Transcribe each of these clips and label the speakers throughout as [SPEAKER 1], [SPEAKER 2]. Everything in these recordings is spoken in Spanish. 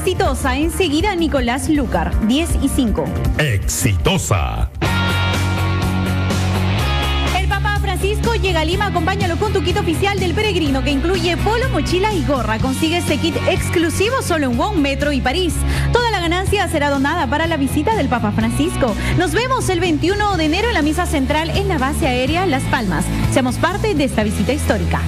[SPEAKER 1] Exitosa, enseguida Nicolás Lucar, 10:05.
[SPEAKER 2] Exitosa.
[SPEAKER 1] El Papa Francisco llega a Lima, acompáñalo con tu kit oficial del peregrino que incluye polo, mochila y gorra. Consigue este kit exclusivo solo en WOM, Metro y París. Toda la ganancia será donada para la visita del Papa Francisco. Nos vemos el 21 de enero en la misa central en la base aérea Las Palmas. Seamos parte de esta visita histórica.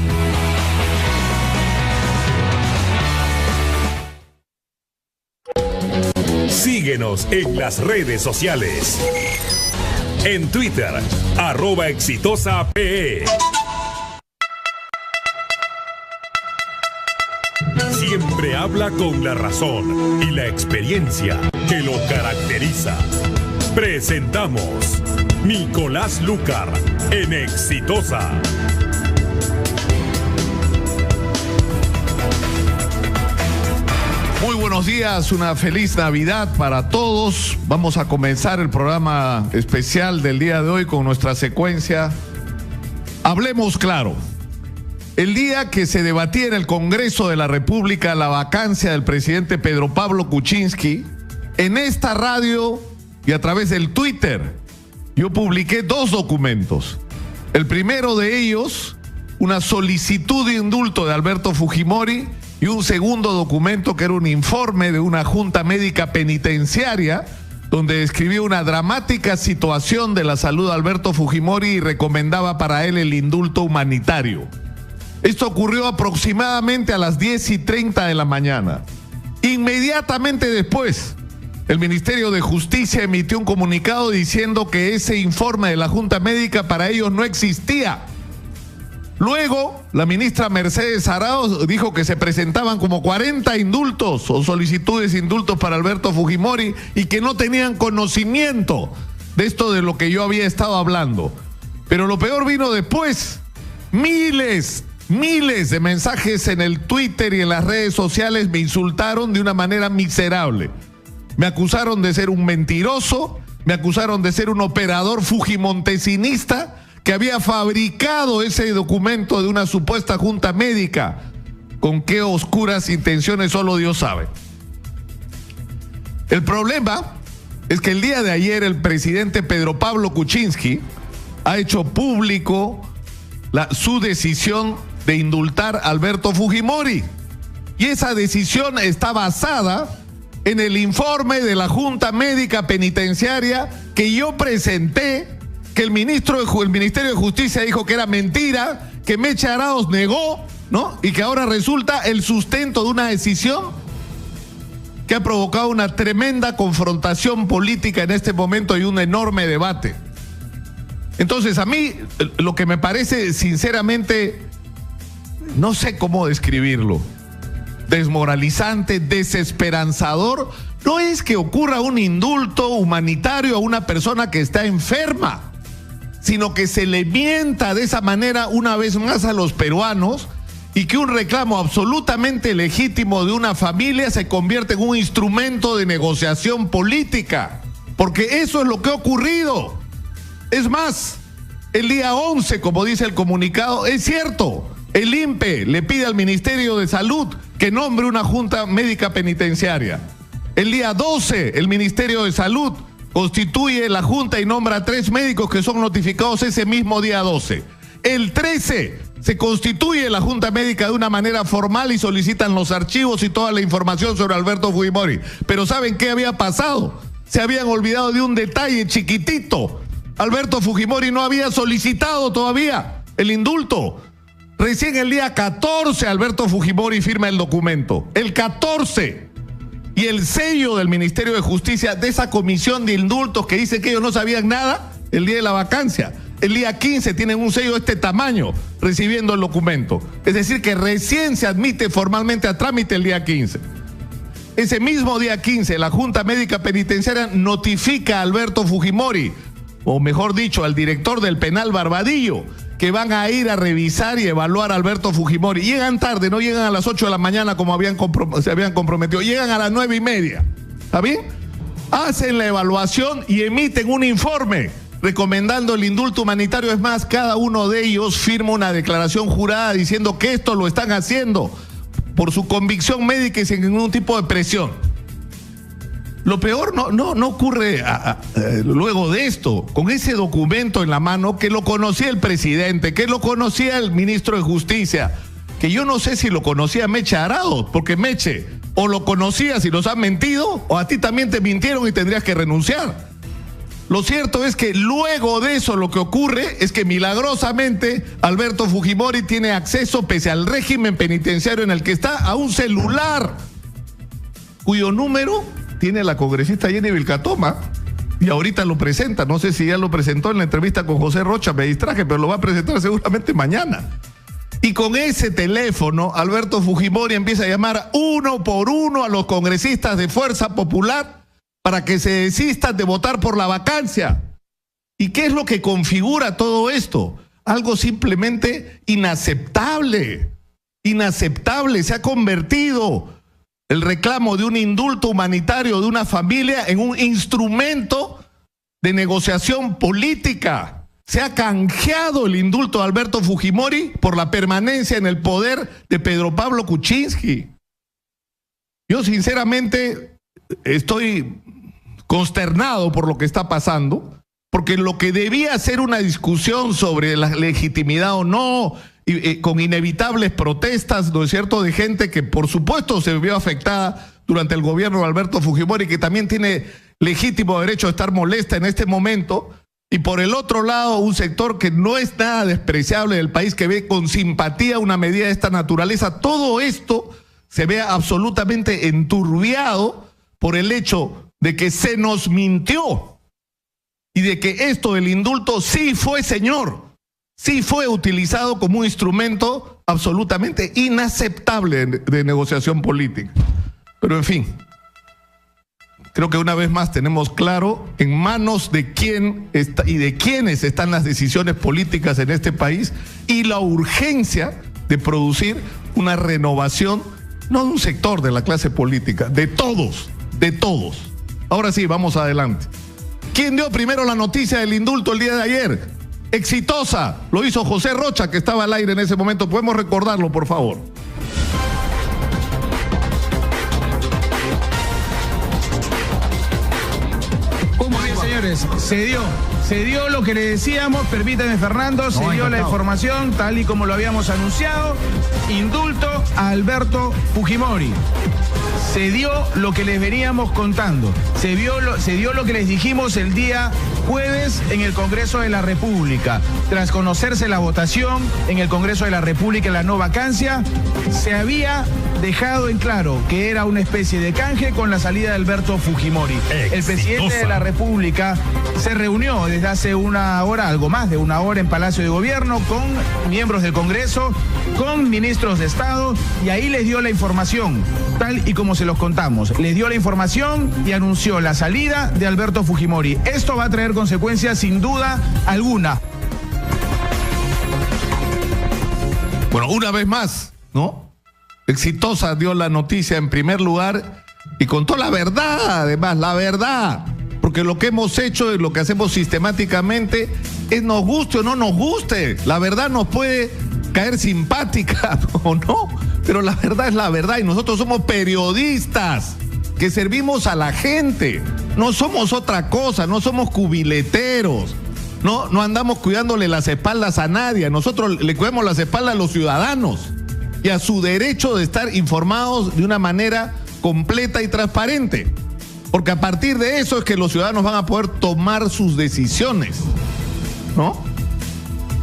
[SPEAKER 2] Síguenos en las redes sociales. En Twitter, @ExitosaPE. Siempre habla con la razón y la experiencia que lo caracteriza. Presentamos Nicolás Lucar en Exitosa.
[SPEAKER 3] Muy buenos días, una feliz Navidad para todos. Vamos a comenzar el programa especial del día de hoy con nuestra secuencia Hablemos Claro. El día que se debatía en el Congreso de la República la vacancia del presidente Pedro Pablo Kuczynski, en esta radio y a través del Twitter, yo publiqué 2 documentos. El primero de ellos, una solicitud de indulto de Alberto Fujimori, y un segundo documento que era un informe de una junta médica penitenciaria donde describía una dramática situación de la salud de Alberto Fujimori y recomendaba para él el indulto humanitario. Esto ocurrió aproximadamente a las 10:30 de la mañana. Inmediatamente después, el Ministerio de Justicia emitió un comunicado diciendo que ese informe de la junta médica para ellos no existía. Luego, la ministra Mercedes Arauz dijo que se presentaban como 40 indultos o solicitudes de indultos para Alberto Fujimori y que no tenían conocimiento de esto de lo que yo había estado hablando. Pero lo peor vino después. Miles de mensajes en el Twitter y en las redes sociales me insultaron de una manera miserable. Me acusaron de ser un mentiroso, me acusaron de ser un operador fujimontesinista que había fabricado ese documento de una supuesta junta médica. Con qué oscuras intenciones solo Dios sabe. El problema es que el día de ayer el presidente Pedro Pablo Kuczynski ha hecho público su decisión de indultar a Alberto Fujimori. Y esa decisión está basada en el informe de la Junta Médica Penitenciaria que yo presenté, que el Ministerio de Justicia dijo que era mentira, que Mecha Arauz negó, ¿no? Y que ahora resulta el sustento de una decisión que ha provocado una tremenda confrontación política en este momento y un enorme debate. Entonces, a mí lo que me parece sinceramente, no sé cómo describirlo, desmoralizante, desesperanzador, no es que ocurra un indulto humanitario a una persona que está enferma, sino que se le mienta de esa manera una vez más a los peruanos y que un reclamo absolutamente legítimo de una familia se convierte en un instrumento de negociación política, porque eso es lo que ha ocurrido. Es más, el día 11, como dice el comunicado, es cierto, el INPE le pide al Ministerio de Salud que nombre una junta médica penitenciaria. El día 12, el Ministerio de Salud constituye la junta y nombra a 3 médicos que son notificados ese mismo día 12. El 13 se constituye la junta médica de una manera formal y solicitan los archivos y toda la información sobre Alberto Fujimori. Pero ¿saben qué había pasado? Se habían olvidado de un detalle chiquitito. Alberto Fujimori no había solicitado todavía el indulto. Recién el día 14 Alberto Fujimori firma el documento. El 14. Y el sello del Ministerio de Justicia de esa comisión de indultos que dice que ellos no sabían nada el día de la vacancia. El día 15 tienen un sello de este tamaño recibiendo el documento. Es decir, que recién se admite formalmente a trámite el día 15. Ese mismo día 15, la Junta Médica Penitenciaria notifica a Alberto Fujimori, o mejor dicho, al director del penal Barbadillo, que van a ir a revisar y evaluar a Alberto Fujimori. Llegan tarde, no llegan a las 8 de la mañana como se habían comprometido, llegan a las 9:30. ¿Está bien? Hacen la evaluación y emiten un informe recomendando el indulto humanitario. Es más, cada uno de ellos firma una declaración jurada diciendo que esto lo están haciendo por su convicción médica y sin ningún tipo de presión. lo peor no ocurre luego de esto, con ese documento en la mano, que lo conocía el presidente, que lo conocía el ministro de Justicia, que yo no sé si lo conocía Meche Arauz, porque Meche, o lo conocías y nos han mentido, o a ti también te mintieron y tendrías que renunciar. Lo cierto es que luego de eso lo que ocurre es que milagrosamente Alberto Fujimori tiene acceso, pese al régimen penitenciario en el que está, a un celular cuyo número tiene la congresista Jenny Vilcatoma, y ahorita lo presenta. No sé si ya lo presentó en la entrevista con José Rocha, me distraje, pero lo va a presentar seguramente mañana. Y con ese teléfono, Alberto Fujimori empieza a llamar uno por uno a los congresistas de Fuerza Popular para que se desistan de votar por la vacancia. ¿Y qué es lo que configura todo esto? Algo simplemente inaceptable. Inaceptable. Se ha convertido el reclamo de un indulto humanitario de una familia en un instrumento de negociación política. Se ha canjeado el indulto de Alberto Fujimori por la permanencia en el poder de Pedro Pablo Kuczynski. Yo sinceramente estoy consternado por lo que está pasando, porque lo que debía ser una discusión sobre la legitimidad o no, con inevitables protestas, ¿no es cierto?, de gente que por supuesto se vio afectada durante el gobierno de Alberto Fujimori, que también tiene legítimo derecho a estar molesta en este momento, y por el otro lado un sector que no es nada despreciable del país, que ve con simpatía una medida de esta naturaleza. Todo esto se ve absolutamente enturbiado por el hecho de que se nos mintió y de que esto del indulto sí fue, señor, sí fue utilizado como un instrumento absolutamente inaceptable de negociación política. Pero en fin, creo que una vez más tenemos claro en manos de quién está y de quiénes están las decisiones políticas en este país, y la urgencia de producir una renovación, no de un sector de la clase política, de todos, de todos. Ahora sí, vamos adelante. ¿Quién dio primero la noticia del indulto el día de ayer? Exitosa, lo hizo José Rocha, que estaba al aire en ese momento. ¿Podemos recordarlo, por favor?
[SPEAKER 4] Muy bien, señores, se dio lo que le decíamos. Permítame, Fernando, se dio la información tal y como lo habíamos anunciado. Indulto a Alberto Fujimori. Se dio lo que les veníamos contando. Se dio lo que les dijimos el día jueves en el Congreso de la República. Tras conocerse la votación en el Congreso de la República en la no vacancia, se había dejado en claro que era una especie de canje con la salida de Alberto Fujimori. El presidente de la República se reunió desde hace una hora, algo más de una hora, en Palacio de Gobierno con miembros del Congreso, con ministros de Estado, y ahí les dio la información, tal y como se los contamos. Les dio la información y anunció la salida de Alberto Fujimori. Esto va a traer consecuencias sin duda alguna.
[SPEAKER 3] Bueno, una vez más, ¿no? Exitosa dio la noticia en primer lugar y contó la verdad, además, la verdad. Porque lo que hemos hecho y lo que hacemos sistemáticamente es, nos guste o no nos guste. La verdad nos puede caer simpática o no, pero la verdad es la verdad, y nosotros somos periodistas que servimos a la gente. No somos otra cosa, no somos cubileteros. No andamos cuidándole las espaldas a nadie. Nosotros le cuidamos las espaldas a los ciudadanos y a su derecho de estar informados de una manera completa y transparente. Porque a partir de eso es que los ciudadanos van a poder tomar sus decisiones, ¿no?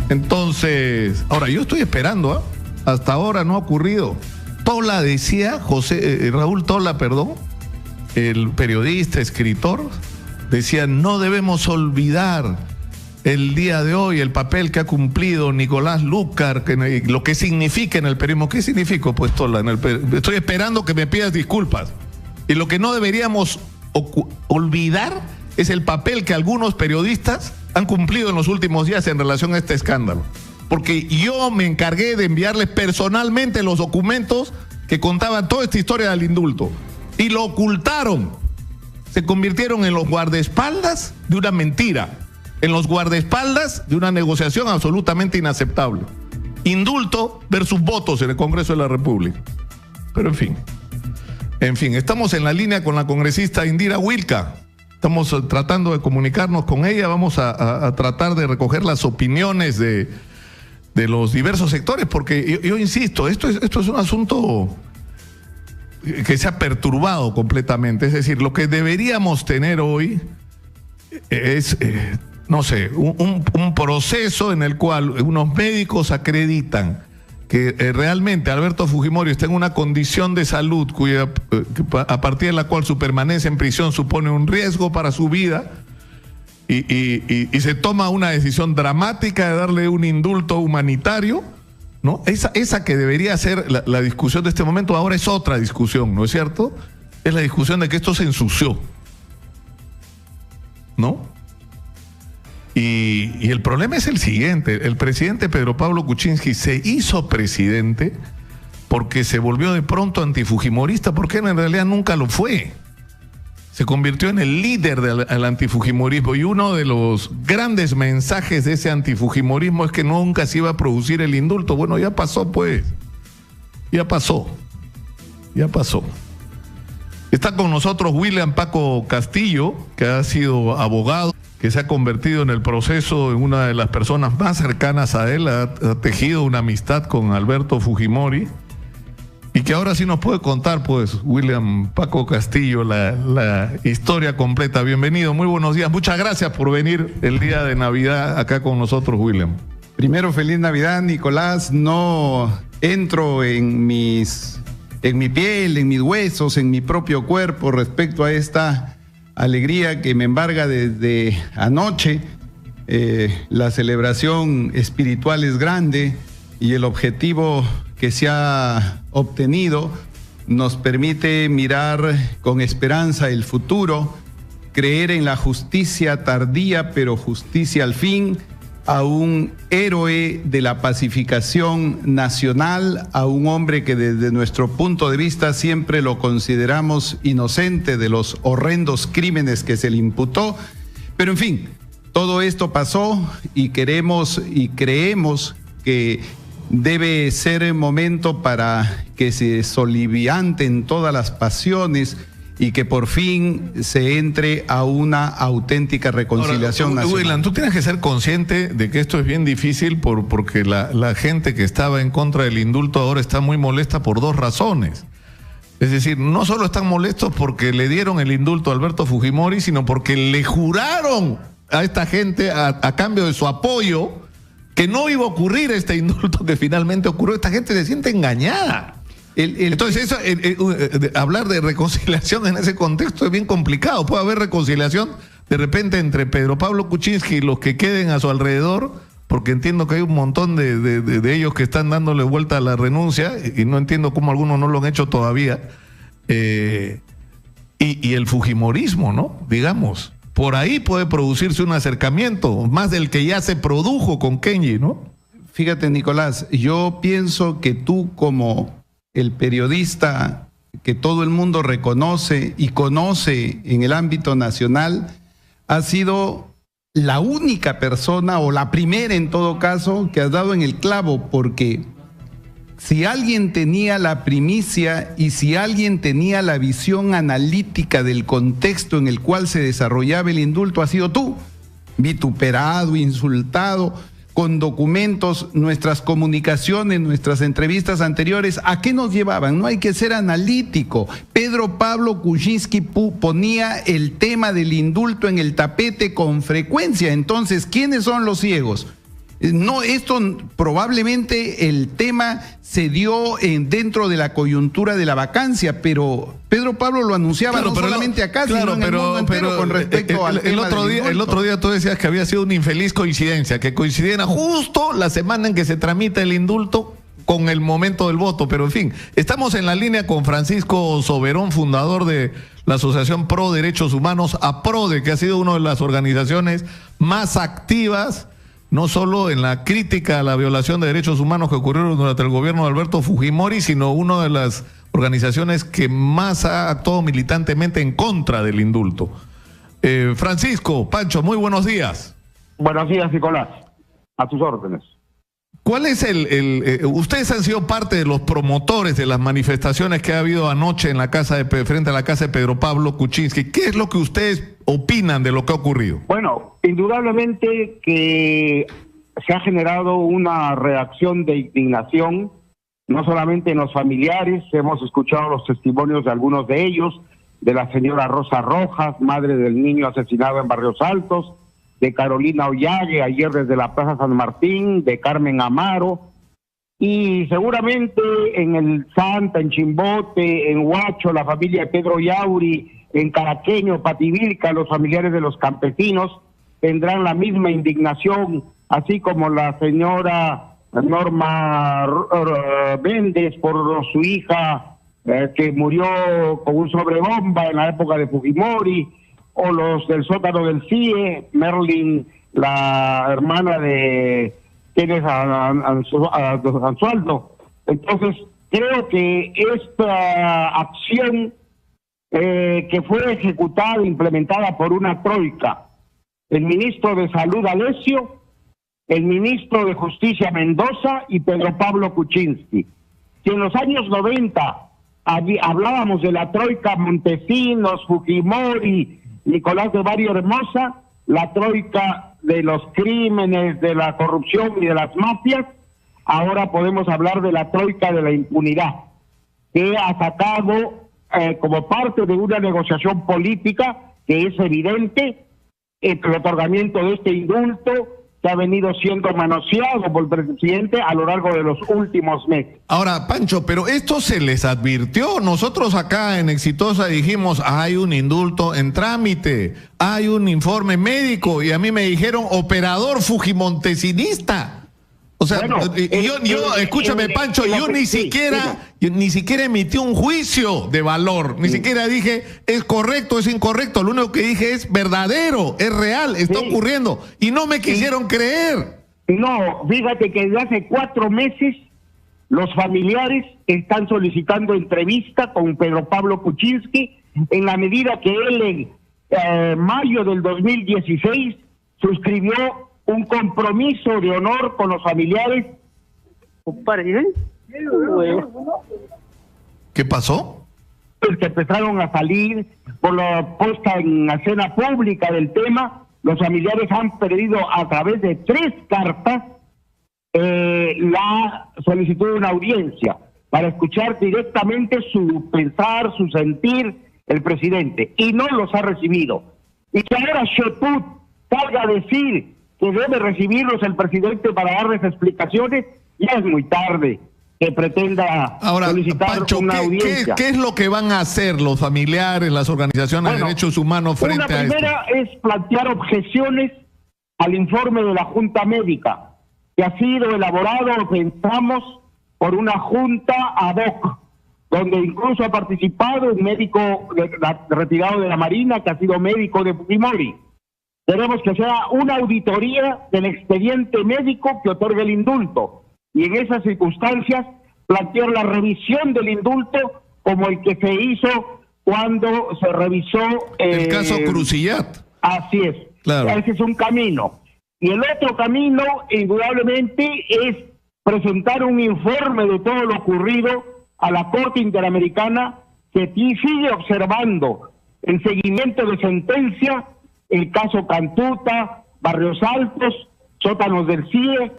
[SPEAKER 3] Entonces, ahora yo estoy esperando, ¿eh? Hasta ahora no ha ocurrido. Tola decía, Raúl Tola, perdón, el periodista, escritor, decía: no debemos olvidar el día de hoy el papel que ha cumplido Nicolás Lúcar, lo que significa en el periodismo. ¿Qué significa, pues, Tola? Estoy esperando que me pidas disculpas. Y lo que no deberíamos olvidar es el papel que algunos periodistas han cumplido en los últimos días en relación a este escándalo. Porque yo me encargué de enviarles personalmente los documentos que contaban toda esta historia del indulto. Y lo ocultaron. Se convirtieron en los guardaespaldas de una mentira. En los guardaespaldas de una negociación absolutamente inaceptable. Indulto versus votos en el Congreso de la República. Pero en fin. En fin, estamos en la línea con la congresista Indira Wilca. Estamos tratando de comunicarnos con ella. Vamos a tratar de recoger las opiniones de los diversos sectores, porque yo insisto, esto es un asunto que se ha perturbado completamente. Es decir, lo que deberíamos tener hoy es, no sé, un proceso en el cual unos médicos acreditan que realmente Alberto Fujimori está en una condición de salud a partir de la cual su permanencia en prisión supone un riesgo para su vida, y se toma una decisión dramática de darle un indulto humanitario, ¿no? Esa que debería ser la discusión de este momento, ahora es otra discusión, ¿no es cierto? Es la discusión de que esto se ensució, ¿no? Y el problema es el siguiente: el presidente Pedro Pablo Kuczynski se hizo presidente porque se volvió de pronto antifujimorista, porque él en realidad nunca lo fue. Se convirtió en el líder del antifujimorismo, y uno de los grandes mensajes de ese antifujimorismo es que nunca se iba a producir el indulto. Bueno, ya pasó, pues. Ya pasó. Está con nosotros William Paco Castillo, que ha sido abogado, que se ha convertido en el proceso en una de las personas más cercanas a él, ha tejido una amistad con Alberto Fujimori, y que ahora sí nos puede contar, pues, William Paco Castillo, la historia completa. Bienvenido, muy buenos días. Muchas gracias por venir el día de Navidad acá con nosotros, William.
[SPEAKER 5] Primero, feliz Navidad, Nicolás. No entro en mi piel, en mis huesos, en mi propio cuerpo respecto a esta alegría que me embarga desde anoche. La celebración espiritual es grande y el objetivo que se ha obtenido nos permite mirar con esperanza el futuro, creer en la justicia tardía, pero justicia al fin, a un héroe de la pacificación nacional, a un hombre que desde nuestro punto de vista siempre lo consideramos inocente de los horrendos crímenes que se le imputó. Pero en fin, todo esto pasó y queremos y creemos que debe ser el momento para que se solivianten todas las pasiones y que por fin se entre a una auténtica reconciliación nacional.
[SPEAKER 3] William, tú tienes que ser consciente de que esto es bien difícil porque la gente que estaba en contra del indulto ahora está muy molesta por dos razones. Es decir, no solo están molestos porque le dieron el indulto a Alberto Fujimori, sino porque le juraron a esta gente, a cambio de su apoyo, que no iba a ocurrir este indulto que finalmente ocurrió. Esta gente se siente engañada. Entonces, hablar de reconciliación en ese contexto es bien complicado. Puede haber reconciliación de repente entre Pedro Pablo Kuczynski y los que queden a su alrededor, porque entiendo que hay un montón de ellos que están dándole vuelta a la renuncia, y no entiendo cómo algunos no lo han hecho todavía, y el fujimorismo, ¿no? Digamos, por ahí puede producirse un acercamiento, más del que ya se produjo con Kenji, ¿no?
[SPEAKER 5] Fíjate, Nicolás, yo pienso que tú, como el periodista que todo el mundo reconoce y conoce en el ámbito nacional, ha sido la única persona, o la primera en todo caso, que has dado en el clavo, porque si alguien tenía la primicia y si alguien tenía la visión analítica del contexto en el cual se desarrollaba el indulto, ha sido tú, vituperado, insultado, con documentos, nuestras comunicaciones, nuestras entrevistas anteriores. ¿A qué nos llevaban? No hay que ser analítico. Pedro Pablo Kuczynski ponía el tema del indulto en el tapete con frecuencia. Entonces, ¿quiénes son los ciegos? No, esto probablemente el tema se dio dentro de la coyuntura de la vacancia, pero Pedro Pablo lo anunciaba no solamente acá, sino en el mundo entero con respecto al tema del indulto.
[SPEAKER 3] El otro día tú decías que había sido una infeliz coincidencia, que coincidiera justo la semana en que se tramita el indulto con el momento del voto, pero en fin, estamos en la línea con Francisco Soberón, fundador de la Asociación Pro Derechos Humanos, APRODE, que ha sido una de las organizaciones más activas, no solo en la crítica a la violación de derechos humanos que ocurrieron durante el gobierno de Alberto Fujimori, sino una de las organizaciones que más ha actuado militantemente en contra del indulto. Francisco, Pancho, muy buenos días.
[SPEAKER 6] Buenos días, Nicolás. A tus órdenes.
[SPEAKER 3] ¿Cuál es ustedes han sido parte de los promotores de las manifestaciones que ha habido anoche en la casa frente a la casa de Pedro Pablo Kuczynski? ¿Qué es lo que ustedes opinan de lo que ha ocurrido?
[SPEAKER 6] Bueno, indudablemente que se ha generado una reacción de indignación, no solamente en los familiares, hemos escuchado los testimonios de algunos de ellos, de la señora Rosa Rojas, madre del niño asesinado en Barrios Altos, de Carolina Ollague, ayer desde la Plaza San Martín, de Carmen Amaro, y seguramente en el Santa, en Chimbote, en Huacho, la familia de Pedro Yauri, en Caraqueño, Pativilca, los familiares de los campesinos tendrán la misma indignación, así como la señora Norma Méndez por su hija que murió con un sobrebomba en la época de Fujimori, o los del sótano del CIE, Merlin, la hermana de Tienes Anzualdo. Entonces, creo que esta acción que fue ejecutada e implementada por una troika, el ministro de Salud Alessio, el ministro de Justicia Mendoza y Pedro Pablo Kuczynski. Si en los años 90 hablábamos de la troika Montesinos, Fujimori, Nicolás de Barrio Hermosa, la troika de los crímenes, de la corrupción y de las mafias, ahora podemos hablar de la troika de la impunidad, que ha sacado como parte de una negociación política que es evidente el otorgamiento de este indulto que ha venido siendo manoseado por el presidente a lo largo de los últimos meses.
[SPEAKER 3] Ahora, Pancho, pero esto se les advirtió. Nosotros acá en Exitosa dijimos, hay un indulto en trámite, hay un informe médico, y a mí me dijeron operador fujimontesinista. O sea, bueno, escúchame, Pancho, yo ni siquiera emití un juicio de valor, ni siquiera dije es correcto, es incorrecto, lo único que dije es verdadero, es real, está ocurriendo, y no me quisieron creer.
[SPEAKER 6] No, fíjate que desde hace 4 meses los familiares están solicitando entrevista con Pedro Pablo Kuczynski, en la medida que él en mayo del 2016 suscribió un compromiso de honor con los familiares.
[SPEAKER 3] ¿Qué pasó?
[SPEAKER 6] Pues que empezaron a salir por la puesta en escena pública del tema. Los familiares han pedido a través de 3 cartas la solicitud de una audiencia para escuchar directamente su pensar, su sentir, el presidente, y no los ha recibido. Y que ahora Cheput salga a decir que debe recibirlos el presidente para darles explicaciones, ya es muy tarde que pretenda solicitar
[SPEAKER 3] Pancho,
[SPEAKER 6] una audiencia.
[SPEAKER 3] ¿Qué es lo que van a hacer los familiares, las organizaciones de derechos humanos frente a esto?
[SPEAKER 6] La primera es plantear objeciones al informe de la Junta Médica, que ha sido elaborado, pensamos, por una junta ad hoc, donde incluso ha participado un médico retirado de la Marina, que ha sido médico de Fujimori. Queremos que sea una auditoría del expediente médico que otorgue el indulto, y en esas circunstancias plantear la revisión del indulto como el que se hizo cuando se revisó
[SPEAKER 3] el caso Crucillat.
[SPEAKER 6] Así es, claro. Ese es un camino. Y el otro camino, indudablemente, es presentar un informe de todo lo ocurrido a la Corte Interamericana, que sigue observando el seguimiento de sentencia, el caso Cantuta, Barrios Altos, sótanos del CIE,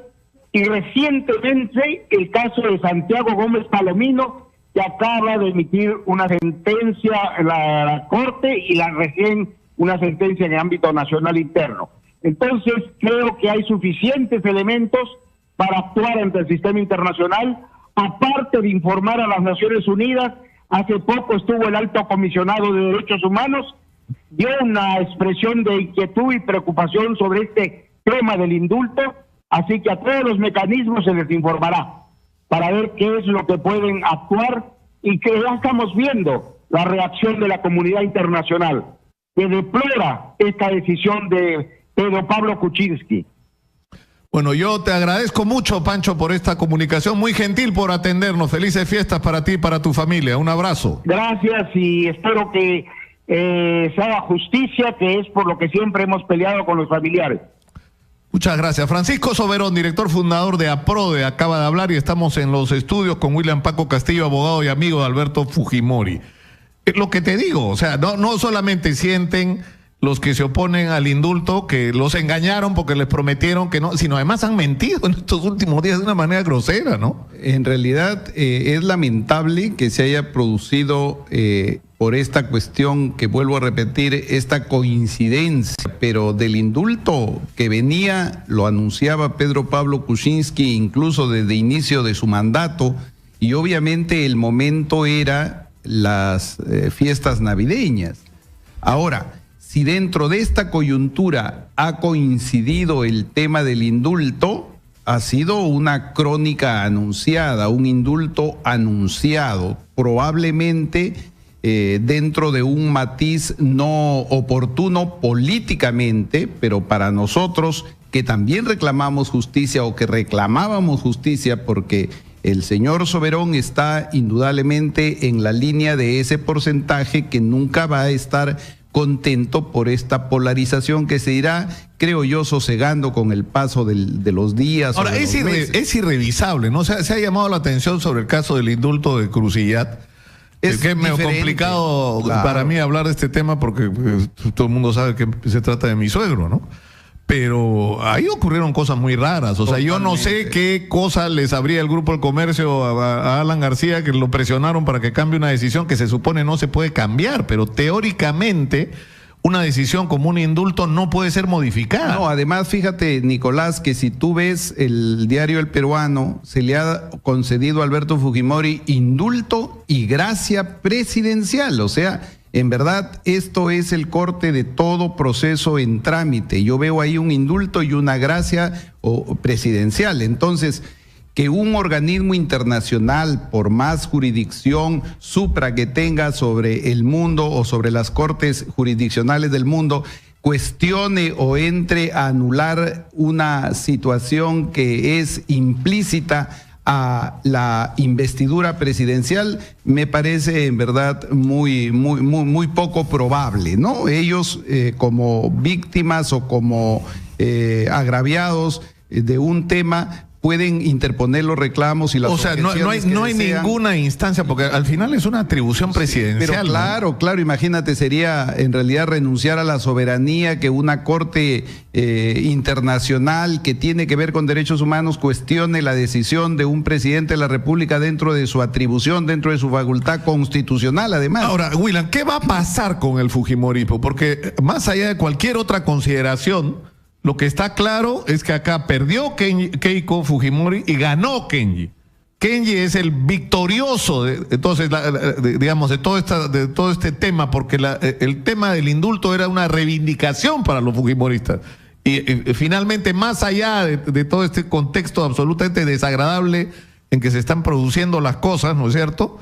[SPEAKER 6] y recientemente el caso de Santiago Gómez Palomino, que acaba de emitir una sentencia en la Corte y recién una sentencia en el ámbito nacional interno. Entonces creo que hay suficientes elementos para actuar ante el sistema internacional, aparte de informar a las Naciones Unidas. Hace poco estuvo el Alto Comisionado de Derechos Humanos, dio una expresión de inquietud y preocupación sobre este tema del indulto, así que a todos los mecanismos se les informará para ver qué es lo que pueden actuar, y que ya estamos viendo la reacción de la comunidad internacional, que deplora esta decisión de Pedro Pablo Kuczynski.
[SPEAKER 3] Bueno, yo te agradezco mucho, Pancho, por esta comunicación, muy gentil por atendernos. Felices fiestas para ti y para tu familia. Un abrazo.
[SPEAKER 6] Gracias, y espero que se haga justicia, que es por lo que siempre hemos peleado con los familiares.
[SPEAKER 3] Muchas gracias. Francisco Soberón, director fundador de APRODE, acaba de hablar y estamos en los estudios con William Paco Castillo, abogado y amigo de Alberto Fujimori. Lo que te digo, o sea, no solamente sienten los que se oponen al indulto, que los engañaron porque les prometieron que no, sino además han mentido en estos últimos días de una manera grosera, ¿no?
[SPEAKER 5] En realidad es lamentable que se haya producido por esta cuestión, que vuelvo a repetir, esta coincidencia, pero del indulto que venía, lo anunciaba Pedro Pablo Kuczynski incluso desde inicio de su mandato, y obviamente el momento era las fiestas navideñas. Ahora, si dentro de esta coyuntura ha coincidido el tema del indulto, ha sido una crónica anunciada, un indulto anunciado, probablemente dentro de un matiz no oportuno políticamente, pero para nosotros que también reclamamos justicia o que reclamábamos justicia, porque el señor Soberón está indudablemente en la línea de ese porcentaje que nunca va a estar contento por esta polarización que se irá, creo yo, sosegando con el paso de los días.
[SPEAKER 3] Ahora, es irrevisable, ¿no? Se ha llamado la atención sobre el caso del indulto de Crucillat. Es que es medio complicado, claro, para mí hablar de este tema porque pues, todo el mundo sabe que se trata de mi suegro, ¿no? Pero ahí ocurrieron cosas muy raras. O sea, yo no sé qué cosa les abría el Grupo del Comercio a Alan García, que lo presionaron para que cambie una decisión que se supone no se puede cambiar, pero teóricamente una decisión como un indulto no puede ser modificada.
[SPEAKER 5] No, además, fíjate, Nicolás, que si tú ves el diario El Peruano, se le ha concedido a Alberto Fujimori indulto y gracia presidencial. O sea, en verdad, esto es el corte de todo proceso en trámite. Yo veo ahí un indulto y una gracia presidencial. Entonces, que un organismo internacional, por más jurisdicción supra que tenga sobre el mundo o sobre las cortes jurisdiccionales del mundo, cuestione o entre a anular una situación que es implícita a la investidura presidencial, me parece en verdad muy poco probable, ¿no? Ellos como víctimas o como agraviados de un tema pueden interponer los reclamos y las
[SPEAKER 3] objeciones. O sea, no hay ninguna instancia, porque al final es una atribución presidencial.
[SPEAKER 5] Pero claro, imagínate, sería en realidad renunciar a la soberanía que una corte internacional que tiene que ver con derechos humanos cuestione la decisión de un presidente de la República dentro de su atribución, dentro de su facultad constitucional, además.
[SPEAKER 3] Ahora, William, ¿qué va a pasar con el fujimorismo? Porque más allá de cualquier otra consideración, lo que está claro es que acá perdió Keiko Fujimori y ganó Kenji. Kenji es el victorioso de todo este tema, porque el tema del indulto era una reivindicación para los fujimoristas. Y finalmente, más allá de todo este contexto absolutamente desagradable en que se están produciendo las cosas, ¿no es cierto?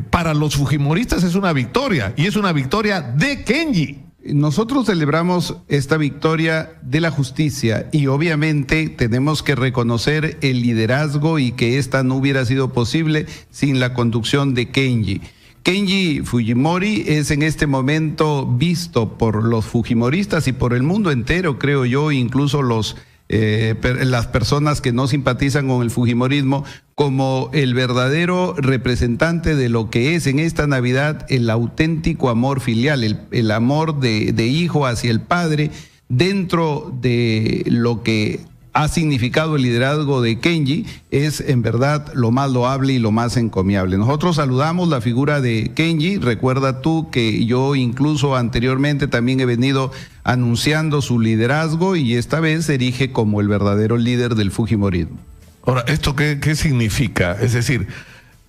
[SPEAKER 3] Para los fujimoristas es una victoria, y es una victoria de Kenji.
[SPEAKER 5] Nosotros celebramos esta victoria de la justicia y obviamente tenemos que reconocer el liderazgo y que esta no hubiera sido posible sin la conducción de Kenji. Kenji Fujimori es en este momento visto por los fujimoristas y por el mundo entero, creo yo, incluso las personas que no simpatizan con el fujimorismo, como el verdadero representante de lo que es en esta Navidad el auténtico amor filial, el amor de hijo hacia el padre, dentro de lo que ha significado el liderazgo de Kenji, es en verdad lo más loable y lo más encomiable. Nosotros saludamos la figura de Kenji. Recuerda tú que yo incluso anteriormente también he venido anunciando su liderazgo y esta vez se erige como el verdadero líder del fujimorismo.
[SPEAKER 3] Ahora, ¿esto qué significa? Es decir,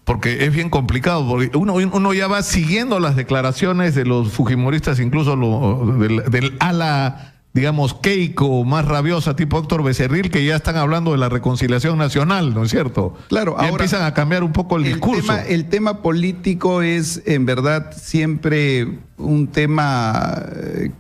[SPEAKER 3] porque es bien complicado, porque uno ya va siguiendo las declaraciones de los fujimoristas, incluso del ala, digamos, Keiko más rabiosa, tipo Héctor Becerril, que ya están hablando de la reconciliación nacional, ¿no es cierto?
[SPEAKER 5] Claro,
[SPEAKER 3] ya ahora empiezan a cambiar un poco el discurso.
[SPEAKER 5] El tema político es en verdad siempre un tema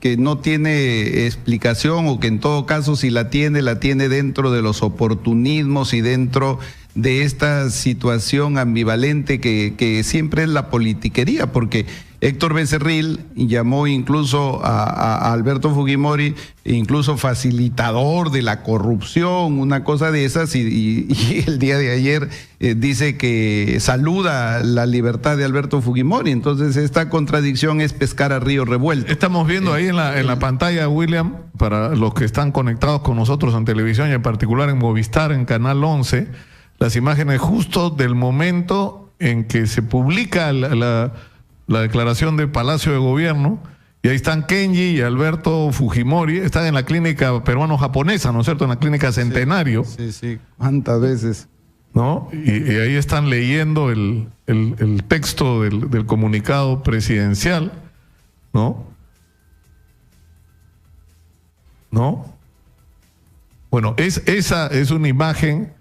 [SPEAKER 5] que no tiene explicación, o que en todo caso si la tiene dentro de los oportunismos y dentro de esta situación ambivalente que siempre es la politiquería, porque Héctor Becerril llamó incluso a Alberto Fujimori, incluso facilitador de la corrupción, una cosa de esas, y el día de ayer dice que saluda la libertad de Alberto Fujimori. Entonces esta contradicción es pescar a río revuelto.
[SPEAKER 3] Estamos viendo ahí en la pantalla, William, para los que están conectados con nosotros en televisión y en particular en Movistar, en Canal 11, las imágenes justo del momento en que se publica la declaración del Palacio de Gobierno, y ahí están Kenji y Alberto Fujimori, están en la clínica peruano-japonesa, ¿no es cierto?, en la clínica Centenario.
[SPEAKER 5] Sí, ¿cuántas veces?
[SPEAKER 3] ¿No? Y ahí están leyendo el texto del comunicado presidencial, ¿no? Bueno, esa es una imagen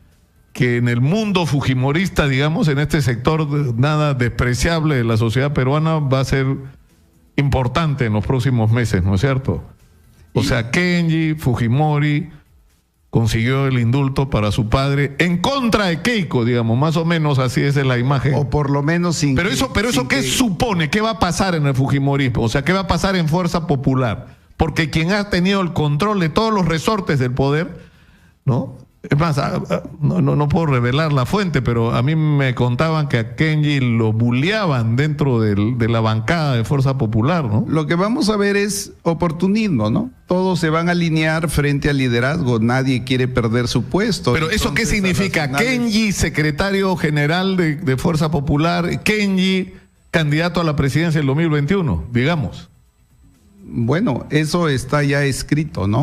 [SPEAKER 3] que en el mundo fujimorista, digamos, en este sector nada despreciable de la sociedad peruana, va a ser importante en los próximos meses, ¿no es cierto? O sea, Kenji Fujimori consiguió el indulto para su padre en contra de Keiko, digamos, más o menos así es la imagen.
[SPEAKER 5] O por lo menos sin...
[SPEAKER 3] Pero eso ¿qué supone? ¿Qué va a pasar en el fujimorismo? O sea, ¿qué va a pasar en Fuerza Popular? Porque quien ha tenido el control de todos los resortes del poder, ¿no? Es más, no puedo revelar la fuente, pero a mí me contaban que a Kenji lo bulleaban dentro de la bancada de Fuerza Popular, ¿no?
[SPEAKER 5] Lo que vamos a ver es oportunismo, ¿no? Todos se van a alinear frente al liderazgo, nadie quiere perder su puesto.
[SPEAKER 3] Pero ¿eso qué significa? Kenji, secretario general de Fuerza Popular, Kenji, candidato a la presidencia del 2021, digamos.
[SPEAKER 5] Bueno, eso está ya escrito, ¿no?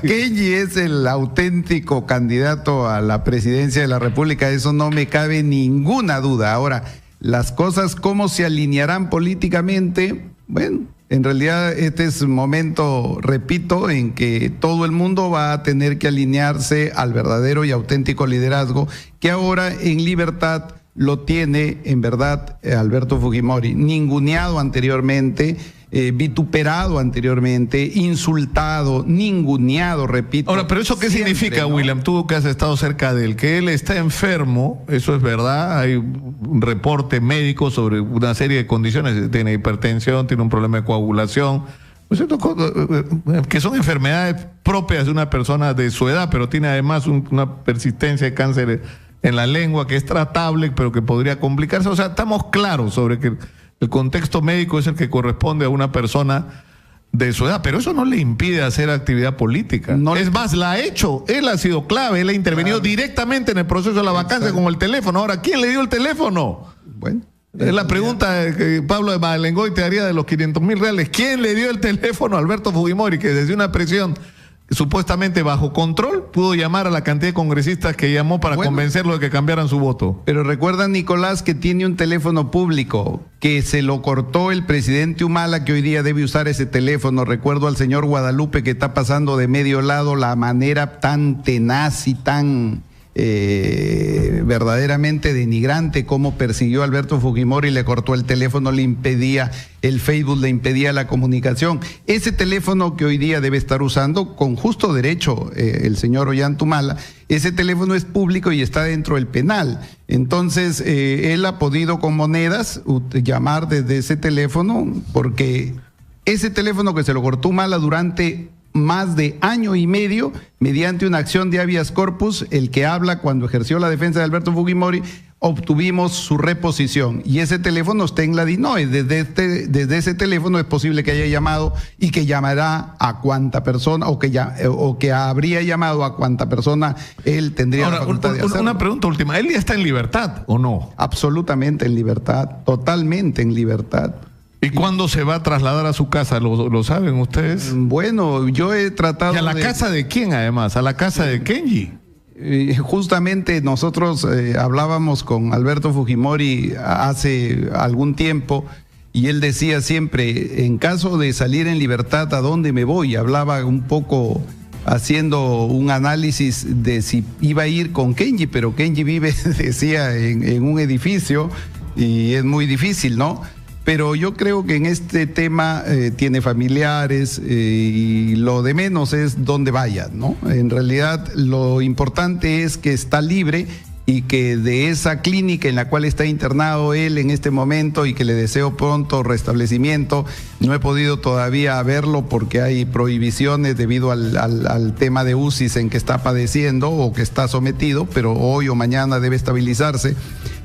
[SPEAKER 5] Kenji es el auténtico candidato a la presidencia de la República, eso no me cabe ninguna duda. Ahora, las cosas, ¿cómo se alinearán políticamente? Bueno, en realidad este es un momento, repito, en que todo el mundo va a tener que alinearse al verdadero y auténtico liderazgo que ahora en libertad lo tiene, en verdad, Alberto Fujimori, ninguneado anteriormente, vituperado anteriormente, insultado, ninguneado, repito.
[SPEAKER 3] Ahora, pero ¿eso qué significa, ¿no? William? Tú que has estado cerca de él, que él está enfermo, eso es verdad, hay un reporte médico sobre una serie de condiciones, tiene hipertensión, tiene un problema de coagulación, que son enfermedades propias de una persona de su edad, pero tiene además una persistencia de cáncer en la lengua que es tratable, pero que podría complicarse. O sea, estamos claros sobre que el contexto médico es el que corresponde a una persona de su edad, pero eso no le impide hacer actividad política. No, es más, la ha hecho, él ha sido clave, él ha intervenido directamente en el proceso de la vacancia con el teléfono. Ahora, ¿quién le dio el teléfono? Bueno, es la pregunta que Pablo de Madelengoy te haría de los 500.000 reales. ¿Quién le dio el teléfono a Alberto Fujimori, que desde una presión supuestamente bajo control pudo llamar a la cantidad de congresistas que llamó para convencerlo de que cambiaran su voto?
[SPEAKER 5] Pero recuerda, Nicolás, que tiene un teléfono público que se lo cortó el presidente Humala, que hoy día debe usar ese teléfono. Recuerdo al señor Guadalupe, que está pasando de medio lado la manera tan tenaz y tan verdaderamente denigrante como persiguió a Alberto Fujimori, le cortó el teléfono, le impedía el Facebook, le impedía la comunicación. Ese teléfono que hoy día debe estar usando con justo derecho el señor Ollantumala, ese teléfono es público y está dentro del penal. Entonces él ha podido con monedas llamar desde ese teléfono, porque ese teléfono que se lo cortó Humala durante más de año y medio, mediante una acción de habeas corpus, el que habla cuando ejerció la defensa de Alberto Fujimori, obtuvimos su reposición. Y ese teléfono está en la DINOE. Desde ese teléfono es posible que haya llamado y que llamará a cuanta persona, o que habría llamado a cuanta persona él tendría la facultad de hacerlo.
[SPEAKER 3] Una pregunta última, ¿él ya está en libertad o no?
[SPEAKER 5] Absolutamente en libertad, totalmente en libertad.
[SPEAKER 3] ¿Y cuándo se va a trasladar a su casa? ¿Lo saben ustedes?
[SPEAKER 5] Bueno, yo he tratado...
[SPEAKER 3] ¿Y a la casa de quién, además? ¿A la casa de Kenji?
[SPEAKER 5] Justamente nosotros hablábamos con Alberto Fujimori hace algún tiempo, y él decía siempre, en caso de salir en libertad, ¿a dónde me voy? Hablaba un poco haciendo un análisis de si iba a ir con Kenji, pero Kenji vive, decía, en un edificio y es muy difícil, ¿no? Pero yo creo que en este tema tiene familiares y lo de menos es dónde vaya, ¿no? En realidad lo importante es que está libre y que de esa clínica en la cual está internado él en este momento y que le deseo pronto restablecimiento, no he podido todavía verlo porque hay prohibiciones debido al tema de UCIs en que está padeciendo o que está sometido, pero hoy o mañana debe estabilizarse.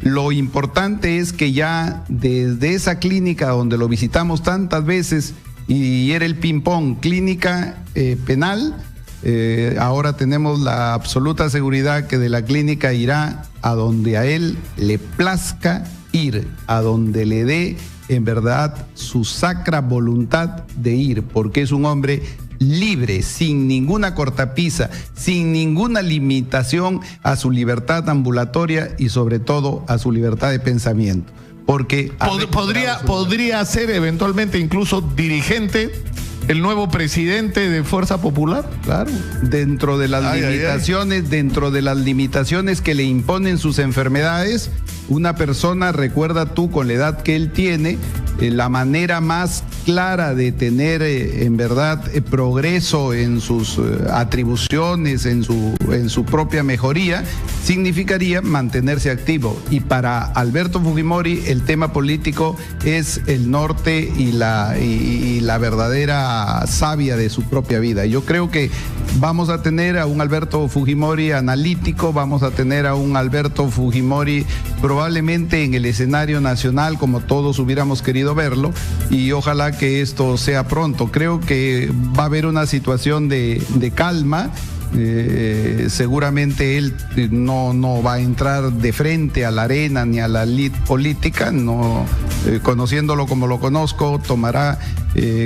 [SPEAKER 5] Lo importante es que ya desde esa clínica donde lo visitamos tantas veces y era el ping-pong, clínica penal, ahora tenemos la absoluta seguridad que de la clínica irá a donde a él le plazca ir, a donde le dé en verdad su sacra voluntad de ir, porque es un hombre libre, sin ninguna cortapisa, sin ninguna limitación a su libertad ambulatoria y sobre todo a su libertad de pensamiento. Porque podría ser eventualmente incluso dirigente, el nuevo presidente de Fuerza Popular, claro, dentro de las dentro de las limitaciones que le imponen sus enfermedades. Una persona, recuerda tú, con la edad que él tiene, la manera más clara de tener en verdad progreso en sus atribuciones, en su propia mejoría, significaría mantenerse activo. Y para Alberto Fujimori el tema político es el norte y la verdadera savia de su propia vida. Yo creo que vamos a tener a un Alberto Fujimori analítico, vamos a tener a un Alberto Fujimori probablemente en el escenario nacional como todos hubiéramos querido verlo, y ojalá que esto sea pronto. Creo que va a haber una situación de calma. Seguramente él no va a entrar de frente a la arena ni a la lid política, no, conociéndolo como lo conozco, tomará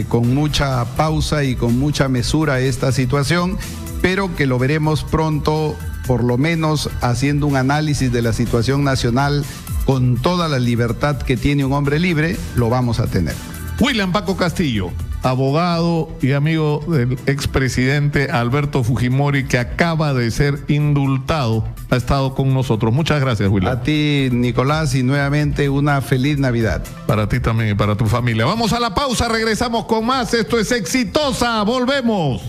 [SPEAKER 5] con mucha pausa y con mucha mesura esta situación, pero que lo veremos pronto, por lo menos haciendo un análisis de la situación nacional con toda la libertad que tiene un hombre libre, lo vamos a tener.
[SPEAKER 3] William Paco Castillo, abogado y amigo del expresidente Alberto Fujimori, que acaba de ser indultado, ha estado con nosotros. Muchas gracias, William.
[SPEAKER 5] A ti, Nicolás, y nuevamente una feliz Navidad.
[SPEAKER 3] Para ti también y para tu familia. Vamos a la pausa, regresamos con más. Esto es Exitosa, volvemos.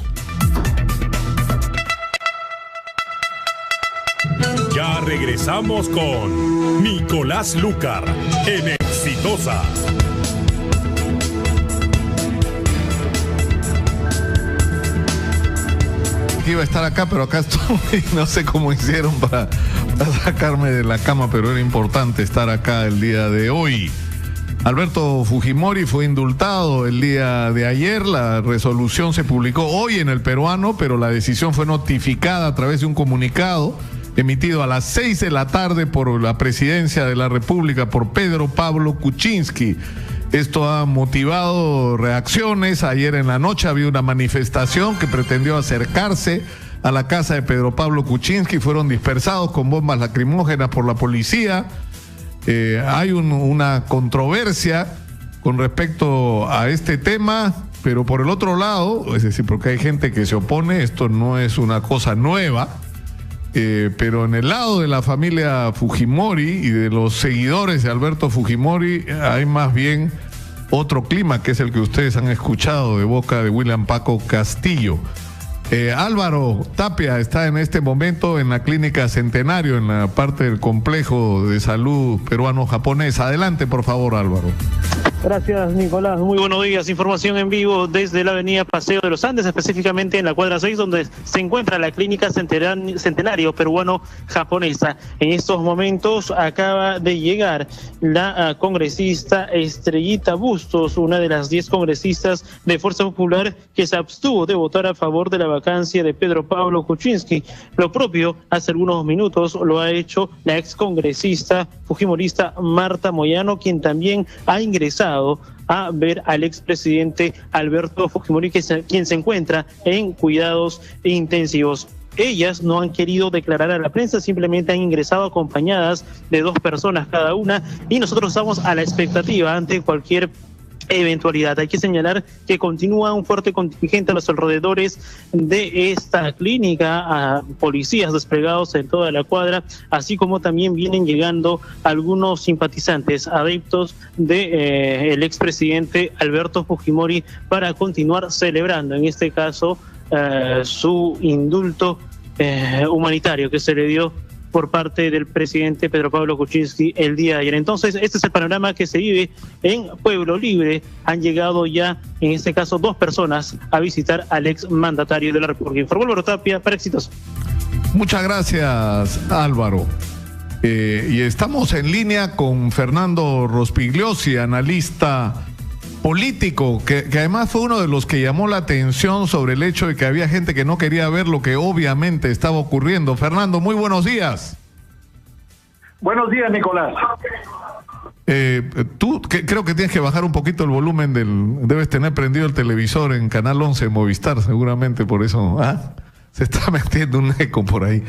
[SPEAKER 2] Ya regresamos con Nicolás Lucar en Exitosa.
[SPEAKER 3] Iba a estar acá, pero acá estoy, no sé cómo hicieron para sacarme de la cama, pero era importante estar acá el día de hoy. Alberto Fujimori fue indultado el día de ayer, la resolución se publicó hoy en El Peruano, pero la decisión fue notificada a través de un comunicado emitido a las 6 de la tarde por la Presidencia de la República, por Pedro Pablo Kuczynski. Esto ha motivado reacciones. Ayer en la noche había una manifestación que pretendió acercarse a la casa de Pedro Pablo Kuczynski. Fueron dispersados con bombas lacrimógenas por la policía. Hay una controversia con respecto a este tema, pero por el otro lado, es decir, porque hay gente que se opone, esto no es una cosa nueva, pero en el lado de la familia Fujimori y de los seguidores de Alberto Fujimori hay más bien otro clima, que es el que ustedes han escuchado de boca de William Paco Castillo. Álvaro Tapia está en este momento en la clínica Centenario, en la parte del complejo de salud peruano-japonés. Adelante, por favor, Álvaro.
[SPEAKER 7] Gracias, Nicolás. Muy buenos días. Información en vivo desde la avenida Paseo de los Andes, específicamente en la cuadra 6, donde se encuentra la clínica Centenario peruano-japonesa. En estos momentos acaba de llegar la congresista Estrellita Bustos, una de las 10 congresistas de Fuerza Popular que se abstuvo de votar a favor de la vacancia de Pedro Pablo Kuczynski. Lo propio hace algunos minutos lo ha hecho la excongresista fujimorista Marta Moyano, quien también ha ingresado a ver al expresidente Alberto Fujimori, quien se encuentra en cuidados intensivos. Ellas no han querido declarar a la prensa, simplemente han ingresado acompañadas de 2 personas cada una, y nosotros estamos a la expectativa ante cualquier eventualidad. Hay que señalar que continúa un fuerte contingente a los alrededores de esta clínica, a policías desplegados en toda la cuadra, así como también vienen llegando algunos simpatizantes, adeptos de el expresidente Alberto Fujimori, para continuar celebrando, en este caso, su indulto humanitario que se le dio por parte del presidente Pedro Pablo Kuczynski el día de ayer. Entonces, este es el panorama que se vive en Pueblo Libre. Han llegado ya, en este caso, 2 personas a visitar al ex mandatario de la República. Informó Álvaro Tapia para Éxitos.
[SPEAKER 3] Muchas gracias, Álvaro. Y estamos en línea con Fernando Rospigliosi, analista político, que además fue uno de los que llamó la atención sobre el hecho de que había gente que no quería ver lo que obviamente estaba ocurriendo. Fernando, muy buenos días.
[SPEAKER 6] Buenos días, Nicolás.
[SPEAKER 3] Tú creo que tienes que bajar un poquito el volumen debes tener prendido el televisor en Canal 11 Movistar, seguramente por eso se está metiendo un eco por ahí.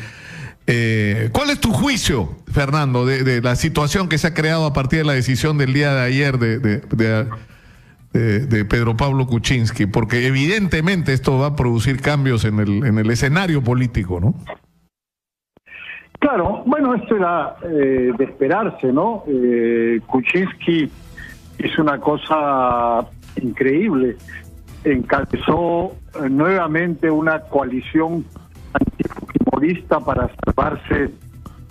[SPEAKER 3] ¿Cuál es tu juicio, Fernando, de la situación que se ha creado a partir de la decisión del día de ayer de Pedro Pablo Kuczynski? Porque evidentemente esto va a producir cambios en el escenario político, ¿no?
[SPEAKER 6] Claro, bueno, esto era de esperarse, ¿no? Kuczynski hizo una cosa increíble, encabezó nuevamente una coalición antifujimorista para salvarse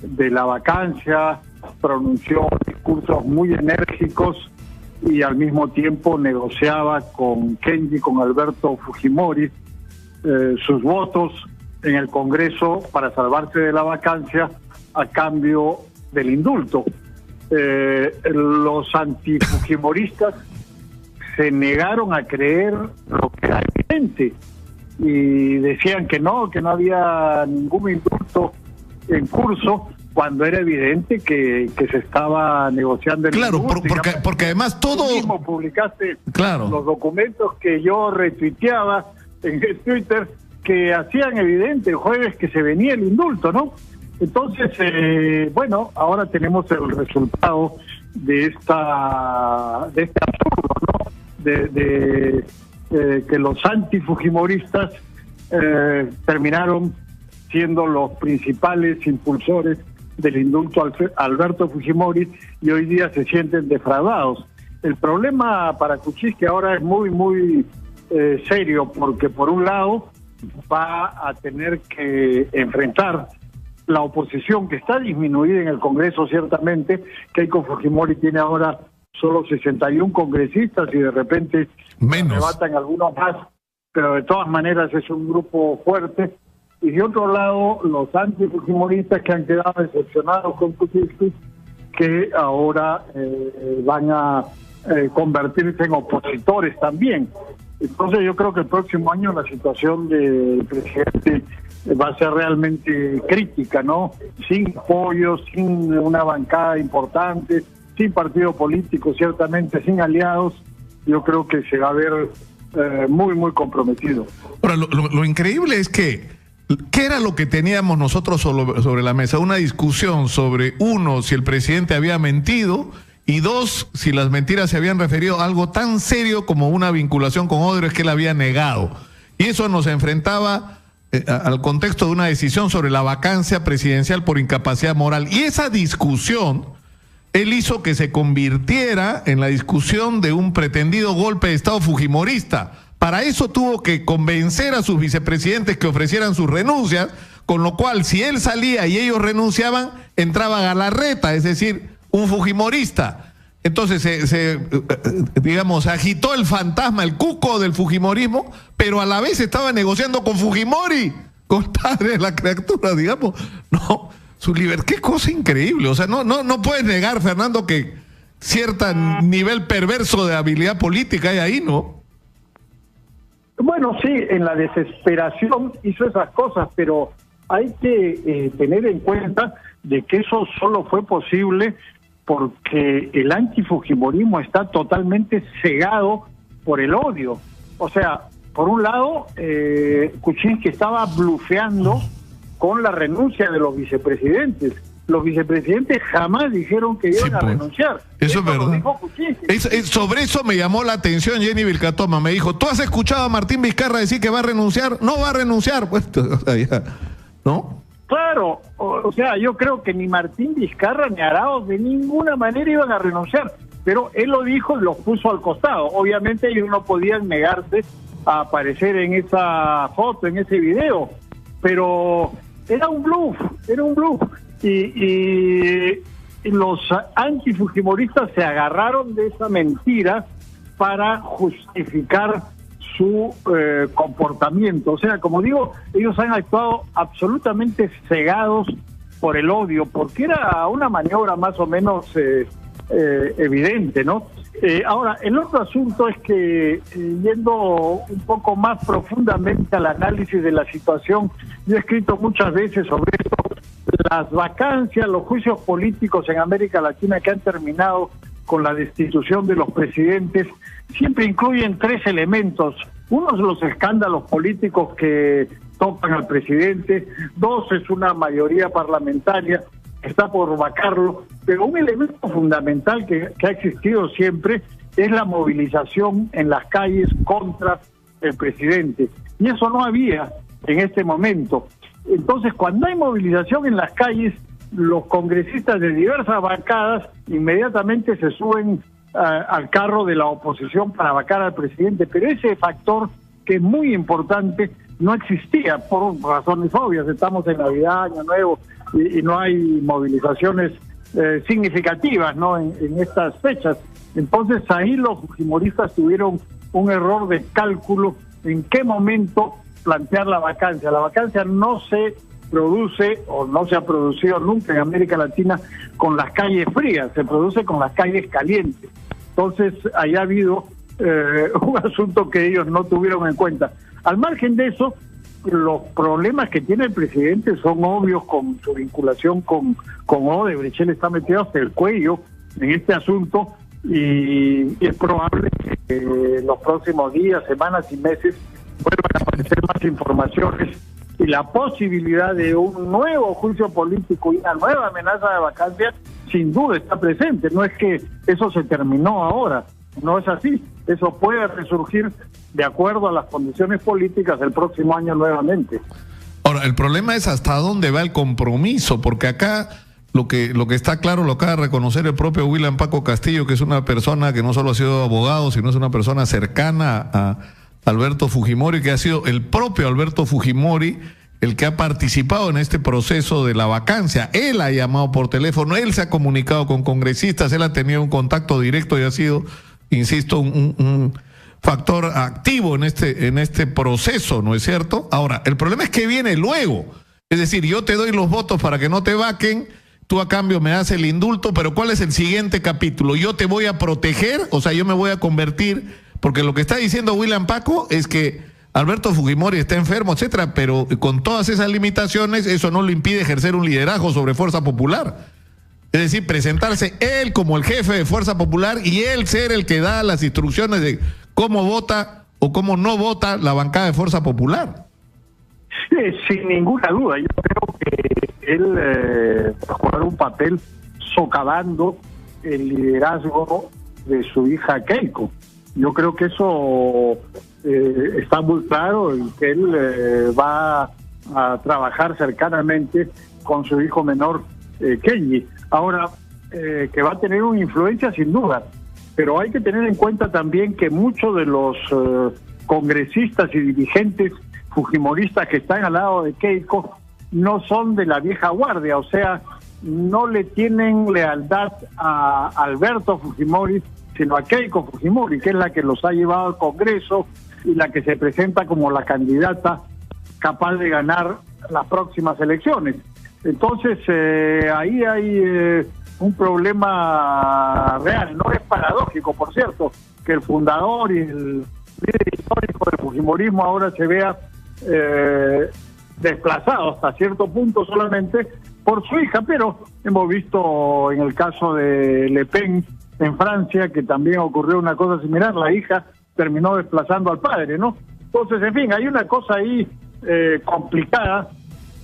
[SPEAKER 6] de la vacancia, pronunció discursos muy enérgicos y al mismo tiempo negociaba con Kenji, con Alberto Fujimori, sus votos en el Congreso para salvarse de la vacancia a cambio del indulto. Los antifujimoristas se negaron a creer lo que era evidente y decían que no había ningún indulto en curso, cuando era evidente que se estaba negociando el indulto.
[SPEAKER 3] Claro, porque además todo... Tú
[SPEAKER 6] mismo publicaste
[SPEAKER 3] los
[SPEAKER 6] documentos que yo retuiteaba en el Twitter que hacían evidente el jueves que se venía el indulto, ¿no? Entonces, bueno, ahora tenemos el resultado de este absurdo, ¿no? Que los antifujimoristas terminaron siendo los principales impulsores del indulto a Alberto Fujimori y hoy día se sienten defraudados. El problema para Kuczynski ahora es muy, muy serio, porque por un lado va a tener que enfrentar la oposición que está disminuida en el Congreso, ciertamente. Keiko Fujimori tiene ahora solo 61 congresistas y de repente arrebatan algunos más, pero de todas maneras es un grupo fuerte. Y de otro lado, los antifujimoristas que han quedado decepcionados con Kuczynski, que ahora van a convertirse en opositores también. Entonces yo creo que el próximo año la situación del presidente va a ser realmente crítica, ¿no? Sin apoyo, sin una bancada importante, sin partido político, ciertamente, sin aliados, yo creo que se va a ver muy, muy comprometido.
[SPEAKER 3] Ahora, lo increíble es que, ¿qué era lo que teníamos nosotros sobre la mesa? Una discusión sobre, uno, si el presidente había mentido, y dos, si las mentiras se habían referido a algo tan serio como una vinculación con Odebrecht que él había negado. Y eso nos enfrentaba al contexto de una decisión sobre la vacancia presidencial por incapacidad moral. Y esa discusión, él hizo que se convirtiera en la discusión de un pretendido golpe de Estado fujimorista. Para eso tuvo que convencer a sus vicepresidentes que ofrecieran sus renuncias, con lo cual, si él salía y ellos renunciaban, entraba Galarreta, es decir, un fujimorista. Entonces se agitó el fantasma, el cuco del fujimorismo, pero a la vez estaba negociando con Fujimori, con el padre de la criatura, digamos. No, su libertad, qué cosa increíble. O sea, no puedes negar, Fernando, que cierto nivel perverso de habilidad política hay ahí, ¿no?
[SPEAKER 6] Bueno, sí, en la desesperación hizo esas cosas, pero hay que tener en cuenta de que eso solo fue posible porque el antifujimorismo está totalmente cegado por el odio. O sea, por un lado, Kuczynski estaba blufeando con la renuncia de los vicepresidentes. Los vicepresidentes jamás dijeron que iban a renunciar.
[SPEAKER 3] Eso es verdad. Sobre eso me llamó la atención Jenny Vilcatoma. Me dijo, ¿tú has escuchado a Martín Vizcarra decir que va a renunciar? No va a renunciar. Pues, ¿no?
[SPEAKER 6] Claro, o sea, yo creo que ni Martín Vizcarra ni Arauz de ninguna manera iban a renunciar, pero él lo dijo y los puso al costado. Obviamente ellos no podían negarse a aparecer en esa foto, en ese video, pero era un bluff, Y los antifujimoristas se agarraron de esa mentira para justificar su comportamiento. O sea, como digo, ellos han actuado absolutamente cegados por el odio, porque era una maniobra más o menos evidente, ¿no? Ahora, el otro asunto es que, yendo un poco más profundamente al análisis de la situación, yo he escrito muchas veces sobre esto, las vacancias, los juicios políticos en América Latina que han terminado con la destitución de los presidentes, siempre incluyen tres elementos. Uno es los escándalos políticos que tocan al presidente, dos es una mayoría parlamentaria que está por vacarlo, pero un elemento fundamental que ha existido siempre es la movilización en las calles contra el presidente, y eso no había en este momento. Entonces, cuando hay movilización en las calles, los congresistas de diversas bancadas inmediatamente se suben al carro de la oposición para vacar al presidente, pero ese factor, que es muy importante, no existía por razones obvias. Estamos en Navidad, Año Nuevo, y no hay movilizaciones significativas, ¿no?, en estas fechas. Entonces ahí los fujimoristas tuvieron un error de cálculo en qué momento plantear la vacancia. La vacancia no se produce, o no se ha producido nunca en América Latina, con las calles frías, se produce con las calles calientes. Entonces ahí ha habido un asunto que ellos no tuvieron en cuenta. Al margen de eso, los problemas que tiene el presidente son obvios con su vinculación con Odebrecht. Él está metido hasta el cuello en este asunto, y es probable que en los próximos días, semanas y meses vuelvan a aparecer más informaciones, y la posibilidad de un nuevo juicio político y una nueva amenaza de vacancia sin duda está presente. No es que eso se terminó ahora, no es así. Eso puede resurgir de acuerdo a las condiciones políticas el próximo año nuevamente.
[SPEAKER 3] Ahora, el problema es hasta dónde va el compromiso, porque acá lo que está claro, lo acaba de reconocer el propio William Paco Castillo, que es una persona que no solo ha sido abogado, sino es una persona cercana a Alberto Fujimori, que ha sido el propio Alberto Fujimori el que ha participado en este proceso de la vacancia. Él ha llamado por teléfono, él se ha comunicado con congresistas, él ha tenido un contacto directo y ha sido, insisto, un factor activo en este proceso, ¿no es cierto? Ahora, el problema es que viene luego. Es decir, yo te doy los votos para que no te vaquen, tú a cambio me das el indulto, pero ¿cuál es el siguiente capítulo? Yo te voy a proteger, o sea, yo me voy a convertir, porque lo que está diciendo William Paco es que Alberto Fujimori está enfermo, etcétera, pero con todas esas limitaciones, eso no le impide ejercer un liderazgo sobre Fuerza Popular. Es decir, presentarse él como el jefe de Fuerza Popular y él ser el que da las instrucciones de cómo vota o cómo no vota la bancada de Fuerza Popular.
[SPEAKER 6] Sin ninguna duda, yo creo que él va a jugar un papel socavando el liderazgo de su hija Keiko. Yo creo que eso está muy claro, y que él va a trabajar cercanamente con su hijo menor, Kenji. Ahora, que va a tener una influencia sin duda, pero hay que tener en cuenta también que muchos de los congresistas y dirigentes fujimoristas que están al lado de Keiko no son de la vieja guardia, o sea, no le tienen lealtad a Alberto Fujimori, sino a Keiko Fujimori, que es la que los ha llevado al Congreso y la que se presenta como la candidata capaz de ganar las próximas elecciones. Entonces, ahí hay un problema real. No es paradójico, por cierto, que el fundador y el líder histórico del fujimorismo ahora se vea desplazado hasta cierto punto solamente por su hija, pero hemos visto en el caso de Le Pen en Francia que también ocurrió una cosa similar. La hija terminó desplazando al padre, ¿no? Entonces, en fin, hay una cosa ahí complicada,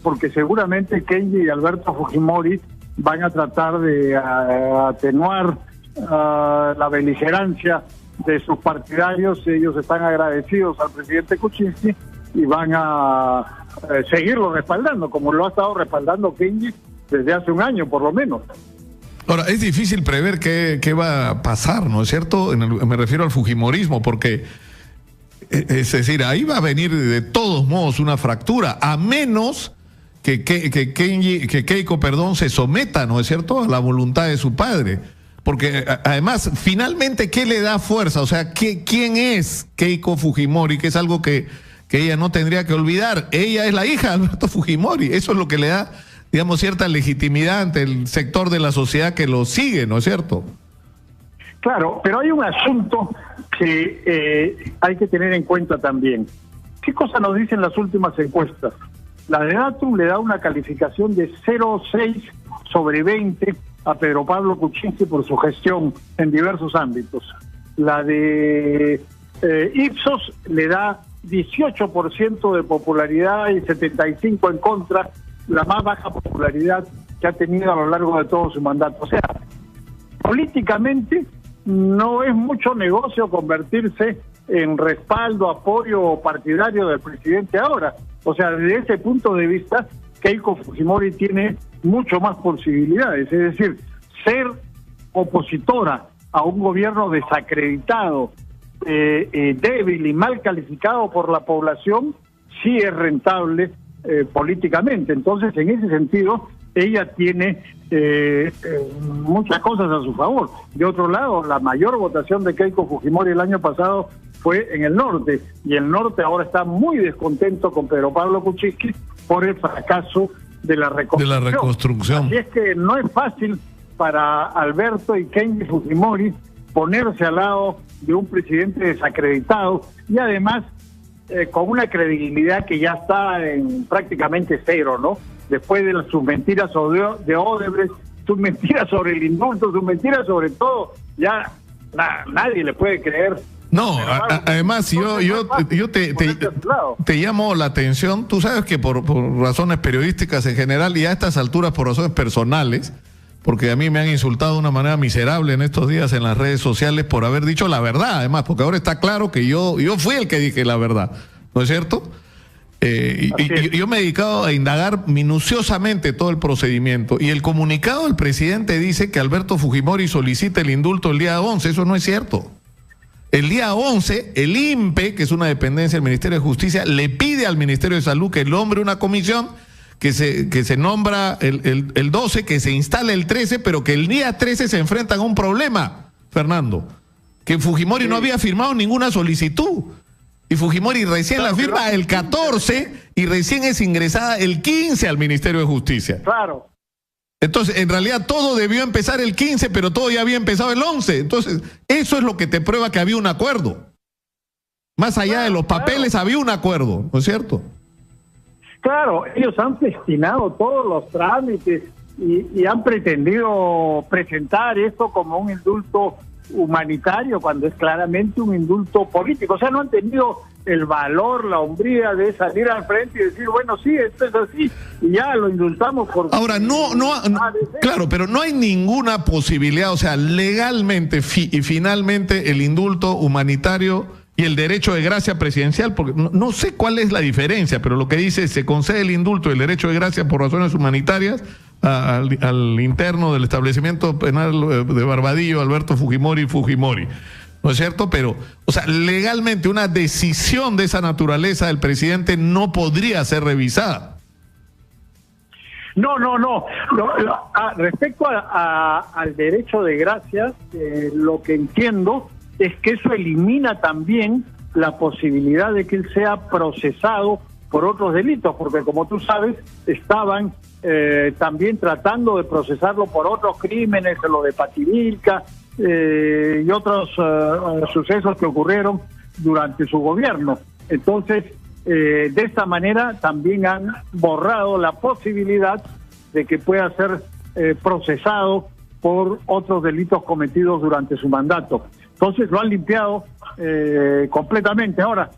[SPEAKER 6] porque seguramente Kenji y Alberto Fujimori van a tratar de atenuar la beligerancia de sus partidarios. Ellos están agradecidos al presidente Kuczynski y van a seguirlo respaldando, como lo ha estado respaldando Kenji desde hace un año por lo menos.
[SPEAKER 3] Ahora, es difícil prever qué va a pasar, ¿no es cierto? Me refiero al fujimorismo, porque es decir, ahí va a venir de todos modos una fractura, a menos que Keiko, perdón, se someta, ¿no es cierto?, a la voluntad de su padre. Porque además, finalmente, ¿qué le da fuerza? O sea, ¿quién es Keiko Fujimori? Que es algo que ella no tendría que olvidar. Ella es la hija de Alberto Fujimori. Eso es lo que le da, digamos, cierta legitimidad ante el sector de la sociedad que lo sigue, ¿no es cierto?
[SPEAKER 6] Claro, pero hay un asunto que hay que tener en cuenta también. ¿Qué cosa nos dicen las últimas encuestas? La de Datum le da una calificación de 0,6 sobre 20 a Pedro Pablo Kuczynski por su gestión en diversos ámbitos. La de Ipsos le da 18% de popularidad y 75% en contra, la más baja popularidad que ha tenido a lo largo de todo su mandato. O sea, políticamente no es mucho negocio convertirse en respaldo, apoyo partidario del presidente ahora. O sea, desde ese punto de vista, Keiko Fujimori tiene mucho más posibilidades. Es decir, ser opositora a un gobierno desacreditado, débil y mal calificado por la población, sí es rentable políticamente. Entonces, en ese sentido, ella tiene muchas cosas a su favor. De otro lado, la mayor votación de Keiko Fujimori el año pasado fue en el norte, y el norte ahora está muy descontento con Pedro Pablo Kuczynski por el fracaso de la reconstrucción. Así es que no es fácil para Alberto y Keiko Fujimori ponerse al lado de un presidente desacreditado y además con una credibilidad que ya está en prácticamente cero, ¿no? Después de sus mentiras de Odebrecht, sus mentiras sobre el indulto, sus mentiras sobre todo, ya nadie le puede creer.
[SPEAKER 3] No, además yo te llamo la atención. Tú sabes que por razones periodísticas en general y a estas alturas por razones personales, porque a mí me han insultado de una manera miserable en estos días en las redes sociales por haber dicho la verdad, además, porque ahora está claro que yo fui el que dije la verdad, ¿no es cierto? Y yo me he dedicado a indagar minuciosamente todo el procedimiento, y el comunicado del presidente dice que Alberto Fujimori solicita el indulto el día 11, eso no es cierto. El día 11, el INPE, que es una dependencia del Ministerio de Justicia, le pide al Ministerio de Salud que nombre una comisión que se nombra el 12, que se instale el 13, pero que el día 13 se enfrentan a un problema, Fernando, que Fujimori no había firmado ninguna solicitud. Y Fujimori recién la firma el 14 y recién es ingresada el 15 al Ministerio de Justicia.
[SPEAKER 6] Claro.
[SPEAKER 3] Entonces, en realidad todo debió empezar el 15, pero todo ya había empezado el 11. Entonces, eso es lo que te prueba que había un acuerdo. Más allá de los papeles, había un acuerdo, ¿no es cierto?
[SPEAKER 6] Claro, ellos han destinado todos los trámites y han pretendido presentar esto como un indulto humanitario cuando es claramente un indulto político. O sea, no han tenido el valor, la hombría de salir al frente y decir, bueno, sí, esto es así, y ya lo indultamos por...
[SPEAKER 3] Ahora, claro, pero no hay ninguna posibilidad, o sea, legalmente y finalmente el indulto humanitario y el derecho de gracia presidencial, porque no sé cuál es la diferencia, pero lo que dice, se concede el indulto y el derecho de gracia por razones humanitarias al interno del establecimiento penal de Barbadillo, Alberto Fujimori, ¿no es cierto? Pero, o sea, legalmente una decisión de esa naturaleza del presidente no podría ser revisada.
[SPEAKER 6] No. Respecto al derecho de gracia, lo que entiendo es que eso elimina también la posibilidad de que él sea procesado por otros delitos, porque como tú sabes, estaban también tratando de procesarlo por otros crímenes, lo de Pativilca, y otros sucesos que ocurrieron durante su gobierno. Entonces, de esta manera también han borrado la posibilidad de que pueda ser procesado por otros delitos cometidos durante su mandato. Entonces lo han limpiado completamente. Ahora,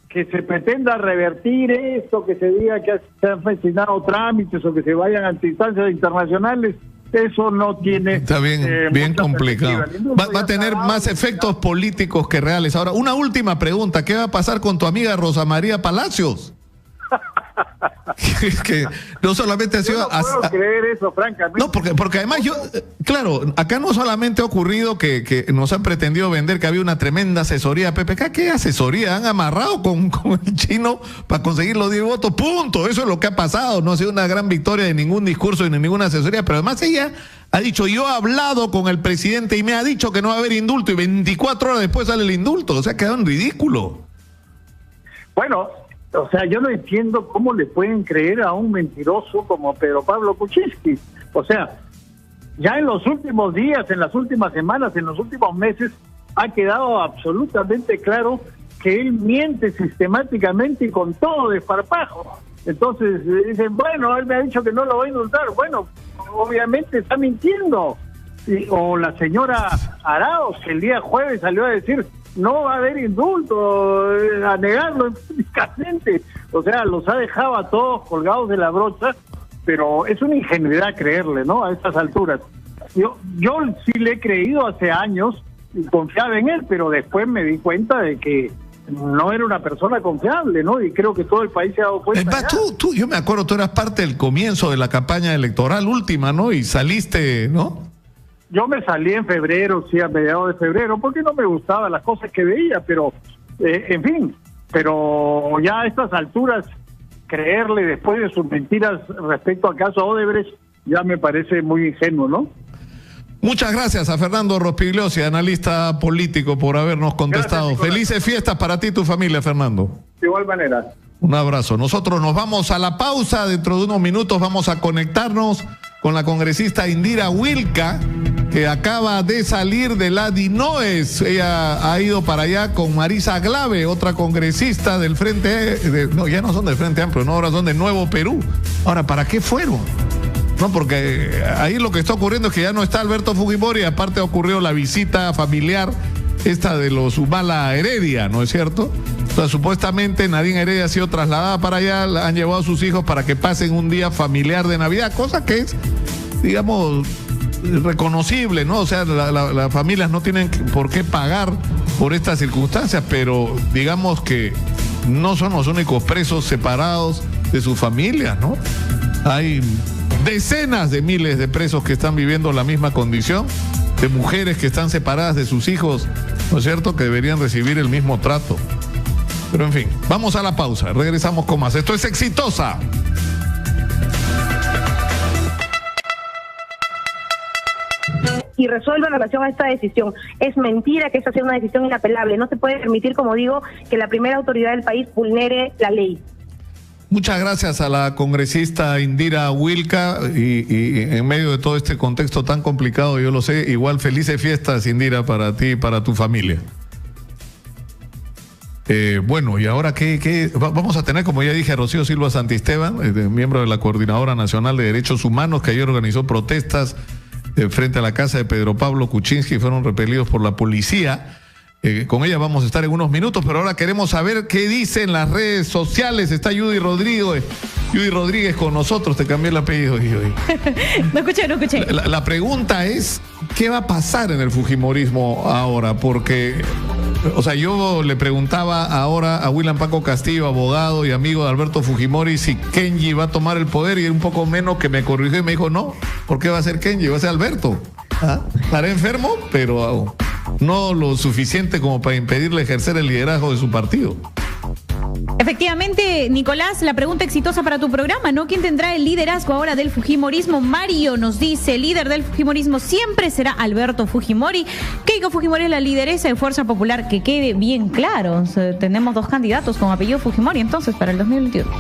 [SPEAKER 6] que se pretenda revertir esto, que se diga que se han fascinado trámites o que se vayan ante instancias internacionales, eso no tiene...
[SPEAKER 3] Está bien complicado. Va a tener más efectos políticos que reales. Ahora, una última pregunta. ¿Qué va a pasar con tu amiga Rosa María Palacios? que no solamente ha sido...
[SPEAKER 6] Yo no puedo creer eso, francamente.
[SPEAKER 3] No, porque además claro, acá no solamente ha ocurrido que nos han pretendido vender que había una tremenda asesoría PPK. ¿Qué asesoría? Han amarrado con el chino para conseguir los 10 votos, punto. Eso es lo que ha pasado. No ha sido una gran victoria de ningún discurso y de ninguna asesoría, pero además ella ha dicho, yo he hablado con el presidente y me ha dicho que no va a haber indulto, y 24 horas después sale el indulto. O sea, quedó en ridículo.
[SPEAKER 6] Bueno, o sea, yo no entiendo cómo le pueden creer a un mentiroso como Pedro Pablo Kuczynski. O sea, ya en los últimos días, en las últimas semanas, en los últimos meses, ha quedado absolutamente claro que él miente sistemáticamente y con todo desparpajo. Entonces dicen, bueno, él me ha dicho que no lo va a indultar. Bueno, obviamente está mintiendo. O la señora Arauz, que el día jueves salió a decir, no va a haber indulto, a negarlo empíricamente. O sea, los ha dejado a todos colgados de la brocha, pero es una ingenuidad creerle, ¿no? A estas alturas. Yo sí le he creído hace años y confiaba en él, pero después me di cuenta de que no era una persona confiable, ¿no? Y creo que todo el país se ha dado cuenta.
[SPEAKER 3] Yo me acuerdo, tú eras parte del comienzo de la campaña electoral última, ¿no? Y saliste, ¿no?
[SPEAKER 6] Yo me salí en febrero, sí, a mediados de febrero, porque no me gustaban las cosas que veía, pero, en fin, pero ya a estas alturas, creerle después de sus mentiras respecto al caso Odebrecht, ya me parece muy ingenuo, ¿no?
[SPEAKER 3] Muchas gracias a Fernando Rospigliosi, analista político, por habernos contestado. Gracias, felices fiestas para ti y tu familia, Fernando.
[SPEAKER 6] De igual manera.
[SPEAKER 3] Un abrazo. Nosotros nos vamos a la pausa. Dentro de unos minutos vamos a conectarnos con la congresista Indira Wilca, que acaba de salir de la DINOES. Ella ha ido para allá con Marisa Glave, otra congresista del Frente... no, ya no son del Frente Amplio, no, ahora son de Nuevo Perú. Ahora, ¿para qué fueron? No, porque ahí lo que está ocurriendo es que ya no está Alberto Fujimori, aparte ocurrió la visita familiar esta de los Humala Heredia, ¿no es cierto? O sea, supuestamente Nadine Heredia ha sido trasladada para allá, han llevado a sus hijos para que pasen un día familiar de Navidad, cosa que es, digamos, reconocible, ¿no? O sea, las familias no tienen por qué pagar por estas circunstancias, pero digamos que no son los únicos presos separados de sus familias, ¿no? Hay decenas de miles de presos que están viviendo la misma condición, de mujeres que están separadas de sus hijos, ¿no es cierto?, que deberían recibir el mismo trato. Pero en fin, vamos a la pausa, regresamos con más. Esto es Exitosa.
[SPEAKER 8] Y resuelva en relación a esta decisión. Es mentira que esta sea una decisión inapelable. No se puede permitir, como digo, que la primera autoridad del país vulnere la ley.
[SPEAKER 3] Muchas gracias a la congresista Indira Wilca y en medio de todo este contexto tan complicado, yo lo sé, igual felices fiestas, Indira, para ti y para tu familia. Bueno, y ahora ¿qué? Vamos a tener, como ya dije, a Rocío Silva Santisteban, miembro de la Coordinadora Nacional de Derechos Humanos, que ayer organizó protestas frente a la casa de Pedro Pablo Kuczynski, fueron repelidos por la policía. Con ella vamos a estar en unos minutos, pero ahora queremos saber qué dicen las redes sociales. Está Judy Rodríguez con nosotros. Te cambié el apellido, Judy.
[SPEAKER 1] No escuché.
[SPEAKER 3] La pregunta es, ¿qué va a pasar en el fujimorismo ahora? Porque, o sea, yo le preguntaba ahora a William Paco Castillo, abogado y amigo de Alberto Fujimori, si Kenji va a tomar el poder, y un poco menos que me corrigió y me dijo, no, ¿por qué va a ser Kenji? Va a ser Alberto. Estará enfermo, pero no lo suficiente como para impedirle ejercer el liderazgo de su partido.
[SPEAKER 1] Efectivamente, Nicolás, la pregunta exitosa para tu programa, ¿no? ¿Quién tendrá el liderazgo ahora del fujimorismo? Mario nos dice, el líder del fujimorismo siempre será Alberto Fujimori. Keiko Fujimori es la lideresa de Fuerza Popular, que quede bien claro. O sea, tenemos 2 candidatos con apellido Fujimori entonces para el 2021.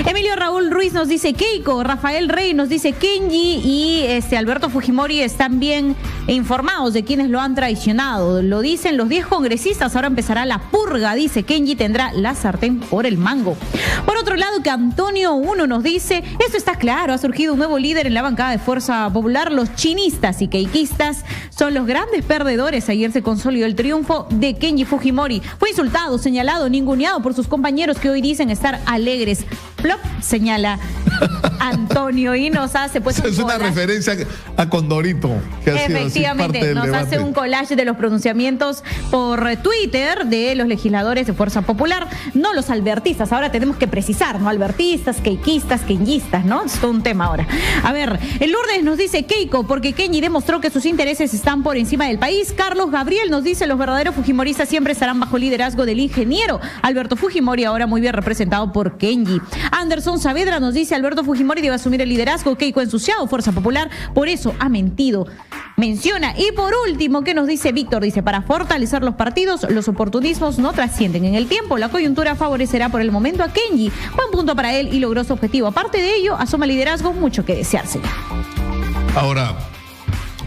[SPEAKER 1] Emilio Raúl Ruiz nos dice Keiko, Rafael Rey nos dice Kenji y Alberto Fujimori están bien informados de quienes lo han traicionado. Lo dicen los 10 congresistas, ahora empezará la purga, dice Kenji, tendrá la sartén por el mango. Por otro lado, que Antonio 1 nos dice, esto está claro, ha surgido un nuevo líder en la bancada de Fuerza Popular, los chinistas y keikistas son los grandes perdedores. Ayer se consolidó el triunfo de Kenji Fujimori. Fue insultado, señalado, ninguneado por sus compañeros que hoy dicen estar alegres. Plop, señala Antonio, y nos hace pues
[SPEAKER 3] es una referencia a Condorito, que ha sido
[SPEAKER 1] efectivamente, nos
[SPEAKER 3] debate.
[SPEAKER 1] hace un collage de los pronunciamientos por Twitter de los legisladores de Fuerza Popular, no los albertistas, ahora tenemos que precisar, ¿no? Albertistas, keikistas, keñistas, ¿no? Es todo un tema ahora. A ver, el Lourdes nos dice Keiko, porque Kenji demostró que sus intereses están por encima del país. Carlos Gabriel nos dice, los verdaderos fujimoristas siempre estarán bajo liderazgo del ingeniero Alberto Fujimori, ahora muy bien representado por Kenji. Anderson Saavedra nos dice, Alberto Fujimori debe asumir el liderazgo, Keiko ensuciado, Fuerza Popular, por eso ha mentido. Menciona. Y por último, ¿qué nos dice Víctor? Dice, para fortalecer los partidos, los oportunismos no trascienden en el tiempo. La coyuntura favorecerá por el momento a Kenji. Buen punto para él y logró su objetivo. Aparte de ello, asoma liderazgo, mucho que desearse.
[SPEAKER 3] Ahora,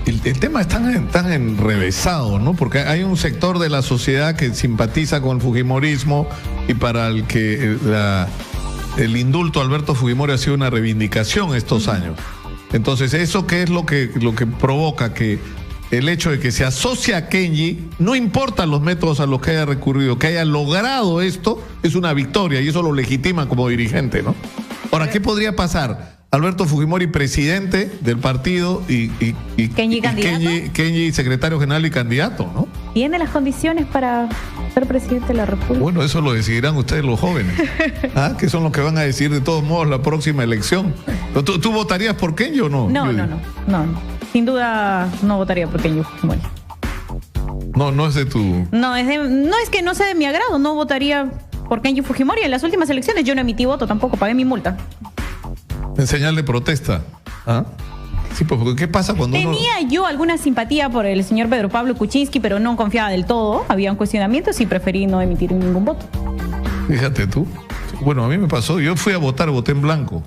[SPEAKER 3] el tema es tan enrevesado, ¿no? Porque hay un sector de la sociedad que simpatiza con el fujimorismo y para el que el indulto a Alberto Fujimori ha sido una reivindicación estos años. Entonces, ¿eso qué es lo que provoca? Que el hecho de que se asocia a Kenji, no importa los métodos a los que haya recurrido, que haya logrado esto, es una victoria y eso lo legitima como dirigente, ¿no? Ahora, ¿qué podría pasar? Alberto Fujimori, presidente del partido, y
[SPEAKER 1] Kenji candidato.
[SPEAKER 3] Kenji secretario general y candidato, ¿no?
[SPEAKER 1] ¿Tiene las condiciones para ser presidente de la República?
[SPEAKER 3] Bueno, eso lo decidirán ustedes los jóvenes, ¿ah? Que son los que van a decidir de todos modos la próxima elección. ¿Tú votarías por Kenji o no?
[SPEAKER 1] No. Sin duda no votaría por Kenji Fujimori.
[SPEAKER 3] No es de tu...
[SPEAKER 1] No es que no sea de mi agrado, no votaría por Kenji Fujimori. En las últimas elecciones yo no emití voto tampoco, pagué mi multa.
[SPEAKER 3] En señal de protesta. ¿Ah? Sí, pues, ¿qué pasa cuando
[SPEAKER 1] Tenía yo alguna simpatía por el señor Pedro Pablo Kuczynski, pero no confiaba del todo. Había un cuestionamiento y preferí no emitir ningún voto.
[SPEAKER 3] Fíjate tú. Bueno, a mí me pasó. Yo fui a votar, voté en blanco.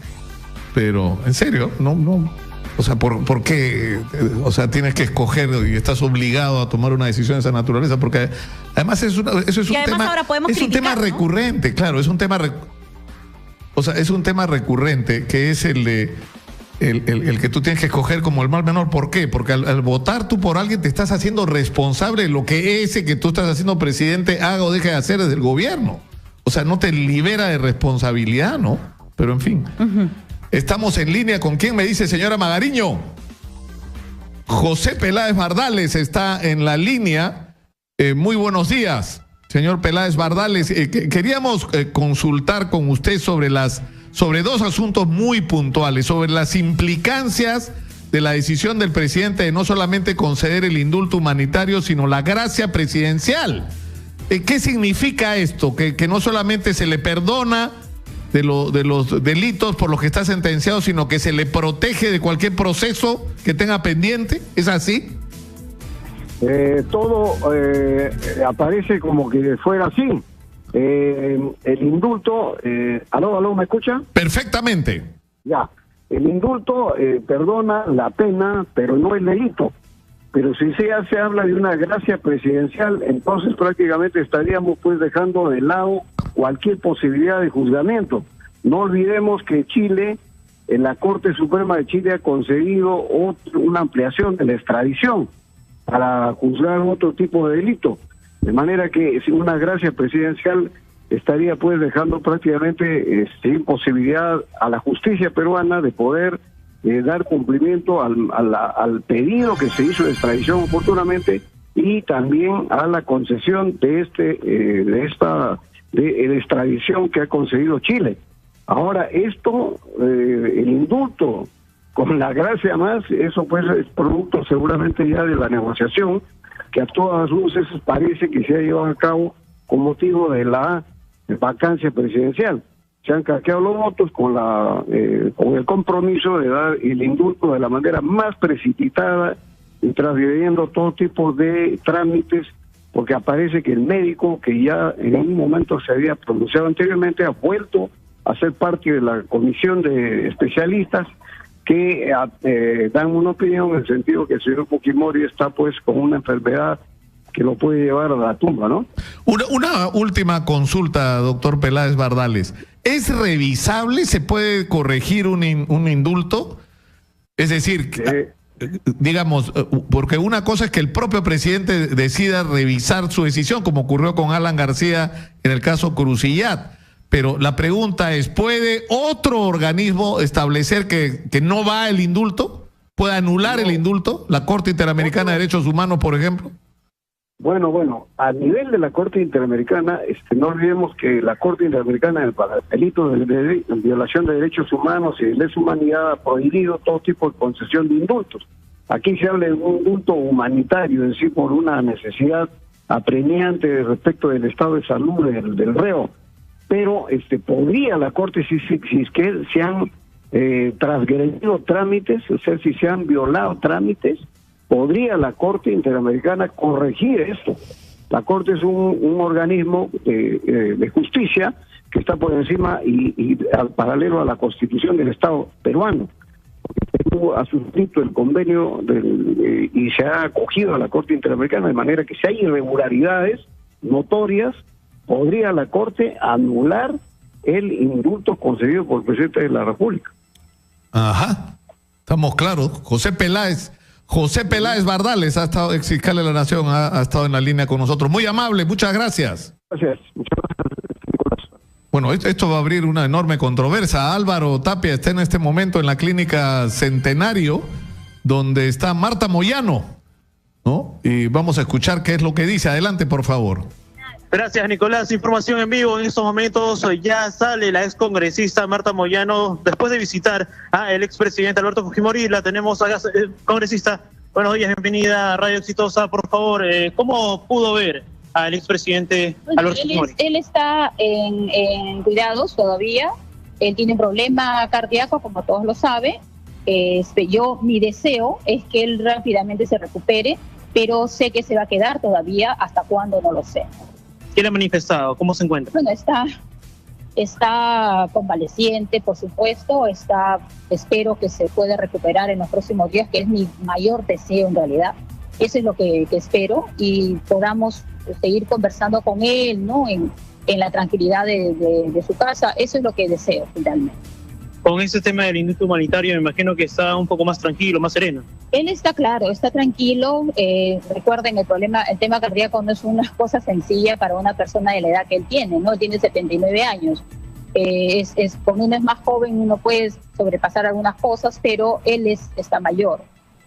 [SPEAKER 3] Pero, en serio, no. O sea, ¿por qué? O sea, tienes que escoger y estás obligado a tomar una decisión de esa naturaleza, porque además eso es un tema.
[SPEAKER 1] Ahora podemos
[SPEAKER 3] es un tema recurrente, ¿no? Claro, es un tema es un tema recurrente que es el que tú tienes que escoger como el mal menor. ¿Por qué? Porque al votar tú por alguien te estás haciendo responsable de lo que ese que tú estás haciendo presidente haga o deje de hacer desde el gobierno. O sea, no te libera de responsabilidad, ¿no? Pero en fin. Estamos en línea con quién me dice, señora Magariño. José Peláez Bardales está en la línea. Muy buenos días. Señor Peláez Bardales, queríamos consultar con usted sobre dos asuntos muy puntuales, sobre las implicancias de la decisión del presidente de no solamente conceder el indulto humanitario, sino la gracia presidencial. ¿Qué significa esto? Que no solamente se le perdona de los delitos por los que está sentenciado, sino que se le protege de cualquier proceso que tenga pendiente. ¿Es así?
[SPEAKER 6] Todo aparece como que fuera así. El indulto, ¿aló, me escucha?
[SPEAKER 3] Perfectamente.
[SPEAKER 6] Ya, el indulto perdona la pena, pero no el delito. Pero si se habla de una gracia presidencial, entonces prácticamente estaríamos pues dejando de lado cualquier posibilidad de juzgamiento. No olvidemos que Chile, en la Corte Suprema de Chile, ha concedido una ampliación de la extradición para juzgar otro tipo de delito, de manera que sin una gracia presidencial estaría pues dejando prácticamente sin posibilidad a la justicia peruana de poder dar cumplimiento al pedido que se hizo de extradición oportunamente y también a la concesión de de extradición que ha concedido Chile. Ahora esto, el indulto con la gracia más, eso pues es producto seguramente ya de la negociación que a todas luces parece que se ha llevado a cabo con motivo de la vacancia presidencial. Se han caqueado los votos con el compromiso de dar el indulto de la manera más precipitada y transgrediendo todo tipo de trámites, porque aparece que el médico que ya en un momento se había pronunciado anteriormente ha vuelto a ser parte de la comisión de especialistas que dan una opinión en el sentido que el señor Fujimori está pues con una enfermedad que lo puede llevar a la tumba, ¿no?
[SPEAKER 3] Una última consulta, doctor Peláez Bardales. ¿Es revisable? ¿Se puede corregir un indulto? Es decir, digamos, porque una cosa es que el propio presidente decida revisar su decisión, como ocurrió con Alan García en el caso Crucillat, Pero la pregunta es, ¿puede otro organismo establecer que no va el indulto? ¿Puede anular el indulto? ¿La Corte Interamericana de Derechos Humanos, por ejemplo?
[SPEAKER 9] Bueno, a nivel de la Corte Interamericana, no olvidemos que la Corte Interamericana para delitos de violación de derechos humanos y de lesa humanidad ha prohibido todo tipo de concesión de indultos. Aquí se habla de un indulto humanitario, es decir, por una necesidad apremiante respecto del estado de salud del reo. Pero podría la Corte, si es que se han transgredido trámites, o sea, si se han violado trámites, podría la Corte Interamericana corregir esto. La Corte es un organismo de justicia que está por encima y al paralelo a la Constitución del Estado peruano. Perú ha suscrito el convenio y se ha acogido a la Corte Interamericana, de manera que si hay irregularidades notorias, podría la Corte anular el indulto concedido por el presidente de la República.
[SPEAKER 3] Ajá, estamos claros. José Peláez Bardales ha estado, ex fiscal de la Nación, ha estado en la línea con nosotros. Muy amable, muchas gracias.
[SPEAKER 9] Gracias, muchas gracias, Nicolás.
[SPEAKER 3] Bueno, esto va a abrir una enorme controversia. Álvaro Tapia está en este momento en la clínica Centenario, donde está Marta Moyano, ¿no? Y vamos a escuchar qué es lo que dice. Adelante, por favor.
[SPEAKER 7] Gracias, Nicolás. Información en vivo. En estos momentos ya sale la excongresista Marta Moyano después de visitar al expresidente Alberto Fujimori. La tenemos acá, congresista. Buenos días, bienvenida a Radio Exitosa. Por favor, ¿cómo pudo ver al expresidente Alberto Fujimori?
[SPEAKER 10] Él está en cuidados todavía. Él tiene un problema cardíaco, como todos lo saben. Mi deseo es que él rápidamente se recupere, pero sé que se va a quedar todavía. ¿Hasta cuándo? No lo sé.
[SPEAKER 7] ¿Qué le ha manifestado? ¿Cómo se encuentra?
[SPEAKER 10] Bueno, está convaleciente, por supuesto. Espero que se pueda recuperar en los próximos días, que es mi mayor deseo en realidad. Eso es lo que espero, y podamos seguir conversando con él, ¿no? En la tranquilidad de su casa. Eso es lo que deseo finalmente.
[SPEAKER 7] Con ese tema del indulto humanitario, me imagino que está un poco más tranquilo, más sereno.
[SPEAKER 10] Él está claro, está tranquilo. Recuerden, el tema cardíaco no es una cosa sencilla para una persona de la edad que él tiene, ¿no? Tiene 79 años. Cuando uno es más joven, uno puede sobrepasar algunas cosas, pero él está mayor.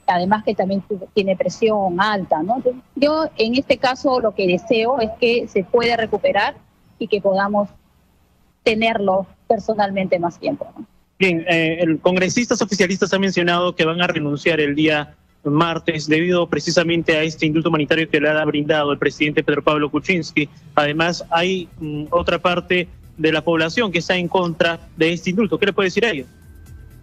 [SPEAKER 10] Además que también tiene presión alta, ¿no? Entonces, yo, en este caso, lo que deseo es que se pueda recuperar y que podamos tenerlo personalmente más tiempo, ¿no?
[SPEAKER 7] Bien, el congresistas oficialistas han mencionado que van a renunciar el día martes debido precisamente a este indulto humanitario que le ha brindado el presidente Pedro Pablo Kuczynski. Además, hay otra parte de la población que está en contra de este indulto. ¿Qué le puede decir a ellos?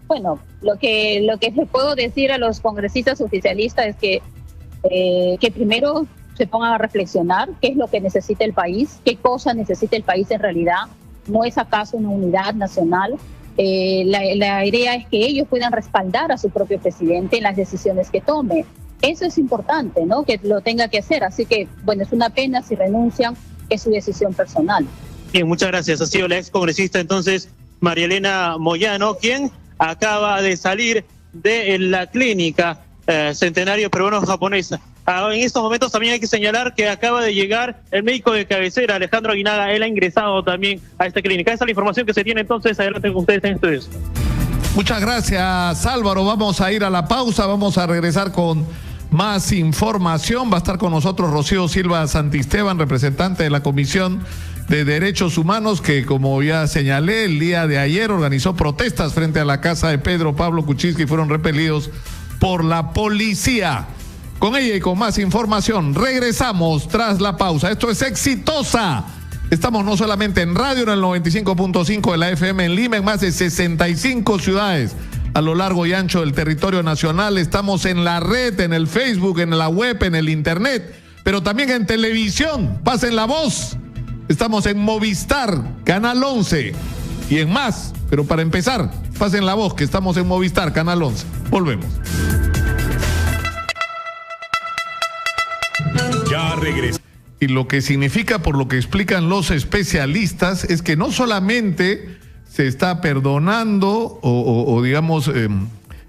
[SPEAKER 10] Bueno, lo que le puedo decir a los congresistas oficialistas es que primero se pongan a reflexionar qué es lo que necesita el país, qué cosa necesita el país en realidad. ¿No es acaso una unidad nacional? La idea es que ellos puedan respaldar a su propio presidente en las decisiones que tome. Eso es importante, ¿no? Que lo tenga que hacer. Así que, bueno, es una pena si renuncian, es su decisión personal.
[SPEAKER 7] Bien, muchas gracias. Ha sido la ex congresista entonces María Elena Moyano, quien acaba de salir de la clínica Centenario Peruano-Japonesa. En estos momentos también hay que señalar que acaba de llegar el médico de cabecera, Alejandro Aguinaga. Él ha ingresado también a esta clínica. Esa es la información que se tiene entonces. Adelante con ustedes en estudios.
[SPEAKER 3] Muchas gracias, Álvaro. Vamos a ir a la pausa. Vamos a regresar con más información. Va a estar con nosotros Rocío Silva Santisteban, representante de la Comisión de Derechos Humanos, que, como ya señalé, el día de ayer organizó protestas frente a la casa de Pedro Pablo Kuczynski y fueron repelidos por la policía. Con ella y con más información regresamos tras la pausa. Esto es Exitosa. Estamos no solamente en radio, en el 95.5 de la FM en Lima, en más de 65 ciudades a lo largo y ancho del territorio nacional. Estamos en la red, en el Facebook, en la web, en el internet, pero también en televisión. Pasen la voz. Estamos en Movistar, Canal 11 y en más. Pero para empezar, pasen la voz que estamos en Movistar, Canal 11. Volvemos.
[SPEAKER 2] Ya regresamos.
[SPEAKER 3] Y lo que significa, por lo que explican los especialistas, es que no solamente se está perdonando o digamos,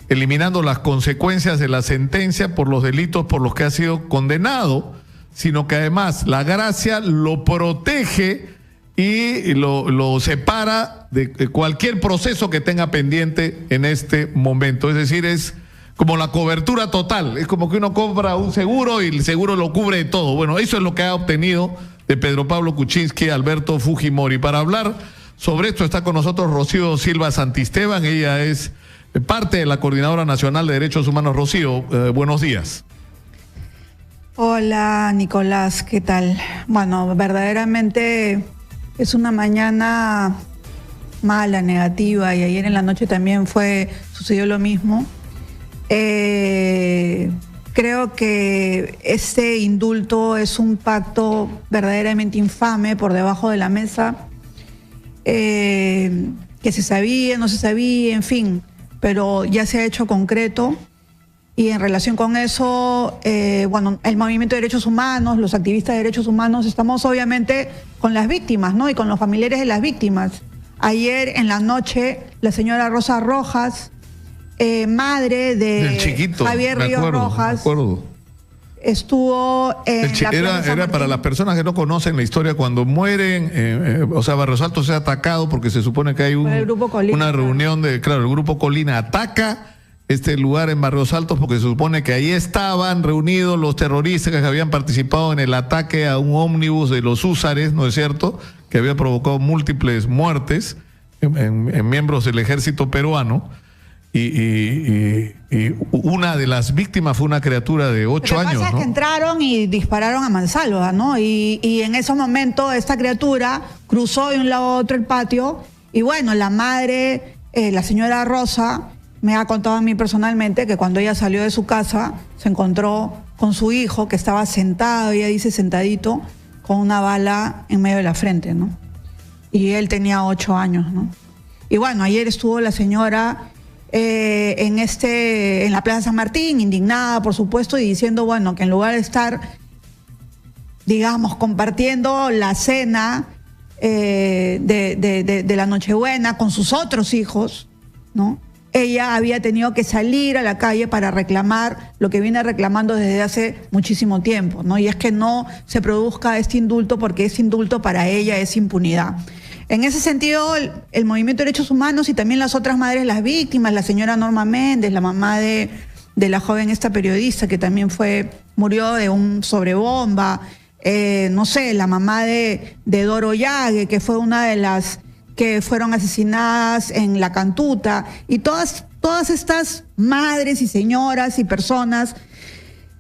[SPEAKER 3] eliminando las consecuencias de la sentencia por los delitos por los que ha sido condenado, sino que además la gracia lo protege y lo separa de cualquier proceso que tenga pendiente en este momento. Es decir, es como la cobertura total. Es como que uno compra un seguro y el seguro lo cubre de todo. Bueno, eso es lo que ha obtenido de Pedro Pablo Kuczynski Alberto Fujimori. Para hablar sobre esto está con nosotros Rocío Silva Santisteban. Ella es parte de la Coordinadora Nacional de Derechos Humanos. Rocío, buenos días.
[SPEAKER 11] Hola, Nicolás, ¿qué tal? Bueno, verdaderamente es una mañana mala, negativa, y ayer en la noche también sucedió lo mismo. Creo que este indulto es un pacto verdaderamente infame por debajo de la mesa, que se sabía, no se sabía, en fin, pero ya se ha hecho concreto. Y en relación con eso, bueno, el movimiento de derechos humanos, los activistas de derechos humanos, estamos obviamente con las víctimas, ¿no? Y con los familiares de las víctimas. Ayer en la noche, la señora Rosa Rojas, madre de
[SPEAKER 3] chiquito,
[SPEAKER 11] Javier Ríos Rojas, estuvo en
[SPEAKER 3] era para las personas que no conocen la historia, cuando mueren, o sea, Barrios Altos se ha atacado porque se supone que hay una reunión de, claro, el Grupo Colina ataca este lugar en Barrios Altos porque se supone que ahí estaban reunidos los terroristas que habían participado en el ataque a un ómnibus de los húsares, ¿no es cierto?, que había provocado múltiples muertes en miembros del ejército peruano. Y una de las víctimas fue una criatura de 8 años. Lo que pasa es
[SPEAKER 11] que entraron y dispararon a mansalva, ¿no? Y en ese momento esta criatura cruzó de un lado a otro el patio y bueno, la madre, la señora Rosa, me ha contado a mí personalmente que cuando ella salió de su casa se encontró con su hijo que estaba sentado, ella dice sentadito, con una bala en medio de la frente, ¿no? Y él tenía 8 años, ¿no? Y bueno, ayer estuvo la señora en la Plaza San Martín, indignada, por supuesto, y diciendo, bueno, que en lugar de estar, digamos, compartiendo la cena de la Nochebuena con sus otros hijos, ¿no?, ella había tenido que salir a la calle para reclamar lo que viene reclamando desde hace muchísimo tiempo, ¿no? Y es que no se produzca este indulto, porque este indulto para ella es impunidad. En ese sentido, el movimiento de derechos humanos y también las otras madres de las víctimas, la señora Norma Méndez, la mamá de la joven esta periodista que también murió de un sobrebomba, no sé, la mamá de Doro Yague, que fue una de las que fueron asesinadas en La Cantuta, y todas estas madres y señoras y personas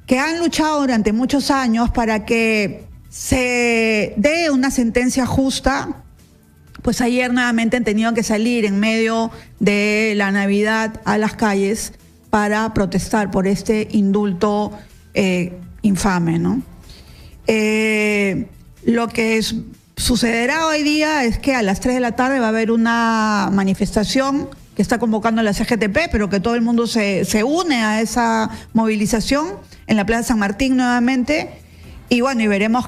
[SPEAKER 11] que han luchado durante muchos años para que se dé una sentencia justa, pues ayer nuevamente han tenido que salir en medio de la Navidad a las calles para protestar por este indulto infame, ¿no? Lo que sucederá hoy día es que a las 3 de la tarde va a haber una manifestación que está convocando la CGTP, pero que todo el mundo se une a esa movilización en la Plaza San Martín nuevamente. Y bueno, y veremos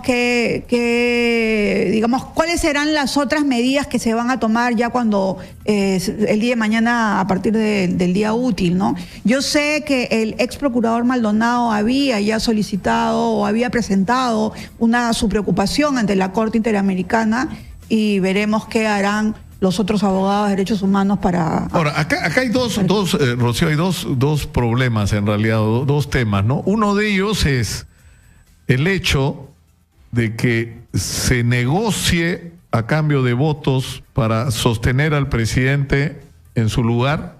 [SPEAKER 11] digamos, cuáles serán las otras medidas que se van a tomar ya cuando el día de mañana, a partir del día útil, ¿no? Yo sé que el ex procurador Maldonado había ya solicitado o había presentado su preocupación ante la Corte Interamericana, y veremos qué harán los otros abogados de derechos humanos para...
[SPEAKER 3] Ahora, acá hay Rocío, hay dos problemas en realidad, dos temas, ¿no? Uno de ellos es el hecho de que se negocie a cambio de votos para sostener al presidente en su lugar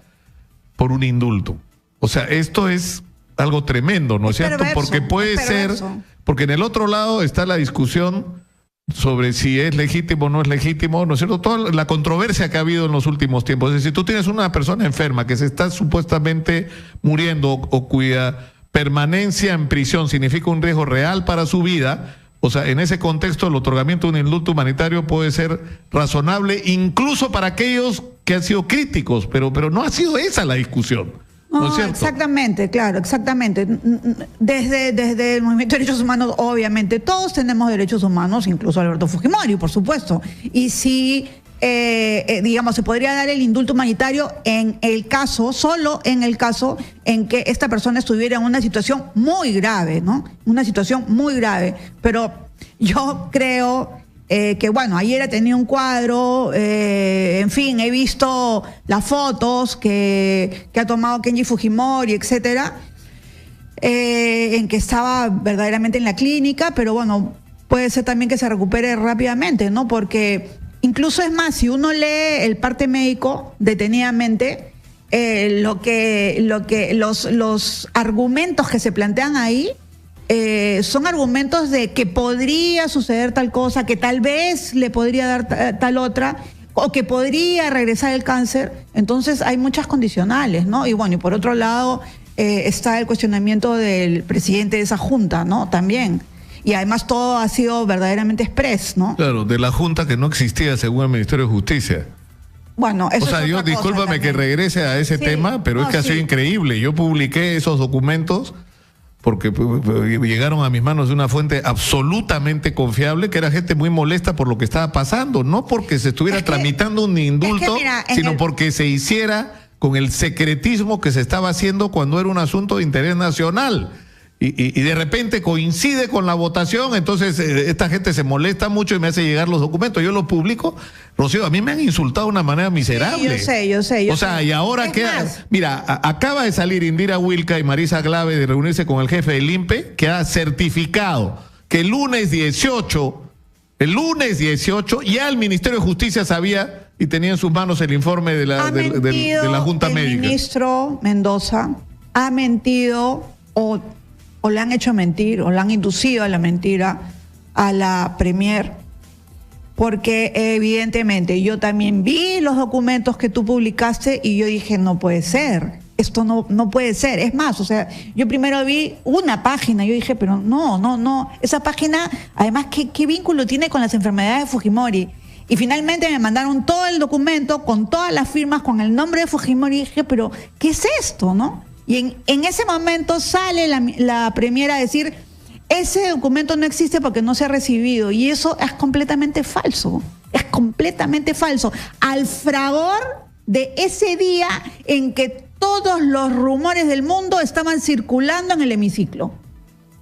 [SPEAKER 3] por un indulto. O sea, esto es algo tremendo, ¿no es cierto? Porque puede ser, porque en el otro lado está la discusión sobre si es legítimo o no es legítimo, ¿no es cierto? Toda la controversia que ha habido en los últimos tiempos. Es decir, tú tienes una persona enferma que se está supuestamente muriendo o cuya permanencia en prisión significa un riesgo real para su vida. O sea, en ese contexto el otorgamiento de un indulto humanitario puede ser razonable incluso para aquellos que han sido críticos, pero no ha sido esa la discusión, ¿no es cierto?
[SPEAKER 11] Exactamente, claro, exactamente. Desde el movimiento de derechos humanos, obviamente, todos tenemos derechos humanos, incluso Alberto Fujimori, por supuesto. Y si digamos, se podría dar el indulto humanitario solo en el caso en que esta persona estuviera en una situación muy grave, ¿no? Una situación muy grave. Pero yo creo que bueno, ayer ha tenido un cuadro, en fin, he visto las fotos que ha tomado Kenji Fujimori, etcétera, en que estaba verdaderamente en la clínica, pero bueno, puede ser también que se recupere rápidamente, ¿no? Porque incluso es más, si uno lee el parte médico detenidamente, los argumentos que se plantean ahí son argumentos de que podría suceder tal cosa, que tal vez le podría dar tal otra, o que podría regresar el cáncer. Entonces hay muchas condicionales, ¿no? Y bueno, y por otro lado está el cuestionamiento del presidente de esa junta, ¿no? También. Y además todo ha sido verdaderamente express, ¿no?
[SPEAKER 3] Claro, de la junta que no existía según el Ministerio de Justicia.
[SPEAKER 11] Bueno, eso
[SPEAKER 3] o sea,
[SPEAKER 11] es
[SPEAKER 3] yo, discúlpame que regrese a ese tema, pero es que ha sido increíble. Yo publiqué esos documentos porque llegaron a mis manos de una fuente absolutamente confiable, que era gente muy molesta por lo que estaba pasando, no porque se estuviera tramitando un indulto, sino porque se hiciera con el secretismo que se estaba haciendo cuando era un asunto de interés nacional. Y de repente coincide con la votación, entonces esta gente se molesta mucho y me hace llegar los documentos. Yo los publico. Rocío, a mí me han insultado de una manera miserable.
[SPEAKER 11] Sí, yo sé.
[SPEAKER 3] O sea, y ahora queda... Mira, acaba de salir Indira Wilca y Marisa Glave de reunirse con el jefe del INPE, que ha certificado que el lunes 18, ya el Ministerio de Justicia sabía y tenía en sus manos el informe de la Junta Médica.
[SPEAKER 11] El ministro Mendoza ha mentido o le han hecho mentir, o le han inducido a la mentira a la Premier, porque evidentemente yo también vi los documentos que tú publicaste y yo dije, no puede ser, esto no puede ser. Es más, o sea, yo primero vi una página, yo dije, pero no, esa página, además, ¿qué vínculo tiene con las enfermedades de Fujimori? Y finalmente me mandaron todo el documento con todas las firmas, con el nombre de Fujimori, y dije, pero ¿qué es esto, no? Y en ese momento sale la Premier a decir, ese documento no existe porque no se ha recibido. Y eso es completamente falso. Es completamente falso. Al fragor de ese día en que todos los rumores del mundo estaban circulando en el hemiciclo.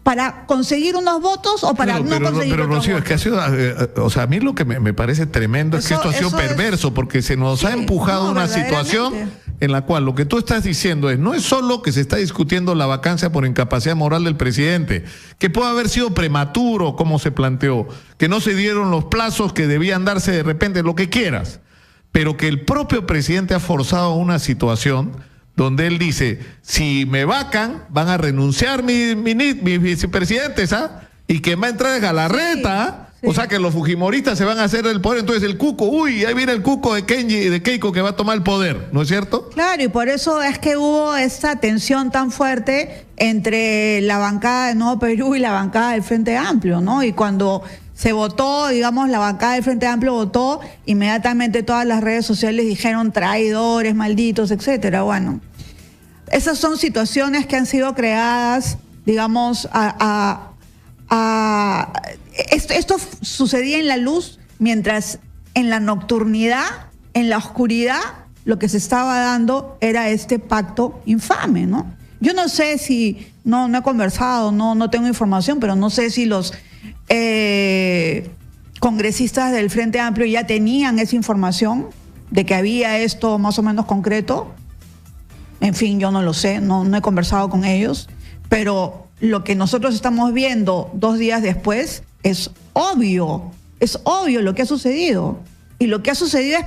[SPEAKER 11] ¿Para conseguir unos votos o para no conseguir
[SPEAKER 3] Pero
[SPEAKER 11] otros
[SPEAKER 3] Rocío,
[SPEAKER 11] votos?
[SPEAKER 3] es que ha sido, o sea, a mí lo que me parece tremendo es que esto ha sido perverso, porque se nos ha empujado una situación en la cual lo que tú estás diciendo no es solo que se está discutiendo la vacancia por incapacidad moral del presidente, que puede haber sido prematuro, como se planteó, que no se dieron los plazos que debían darse de repente, lo que quieras, pero que el propio presidente ha forzado una situación donde él dice, si me vacan, van a renunciar mis vicepresidentes, y que va a entrar Galarreta, o sea que los fujimoristas se van a hacer el poder, entonces el cuco, ahí viene el cuco de Keiko que va a tomar el poder, ¿no es cierto?
[SPEAKER 11] Claro, y por eso es que hubo esa tensión tan fuerte entre la bancada de Nuevo Perú y la bancada del Frente Amplio, ¿no? Y cuando se votó, digamos, la bancada del Frente Amplio votó, inmediatamente todas las redes sociales dijeron traidores, malditos, etcétera. Bueno, esas son situaciones que han sido creadas, digamos, esto sucedía en la luz, mientras en la nocturnidad, en la oscuridad, lo que se estaba dando era este pacto infame, ¿no? Yo no sé si, no he conversado, no tengo información, pero no sé si los congresistas del Frente Amplio ya tenían esa información de que había esto más o menos concreto. En fin, yo no lo sé, no he conversado con ellos, pero lo que nosotros estamos viendo 2 días después es obvio lo que ha sucedido. Y lo que ha sucedido es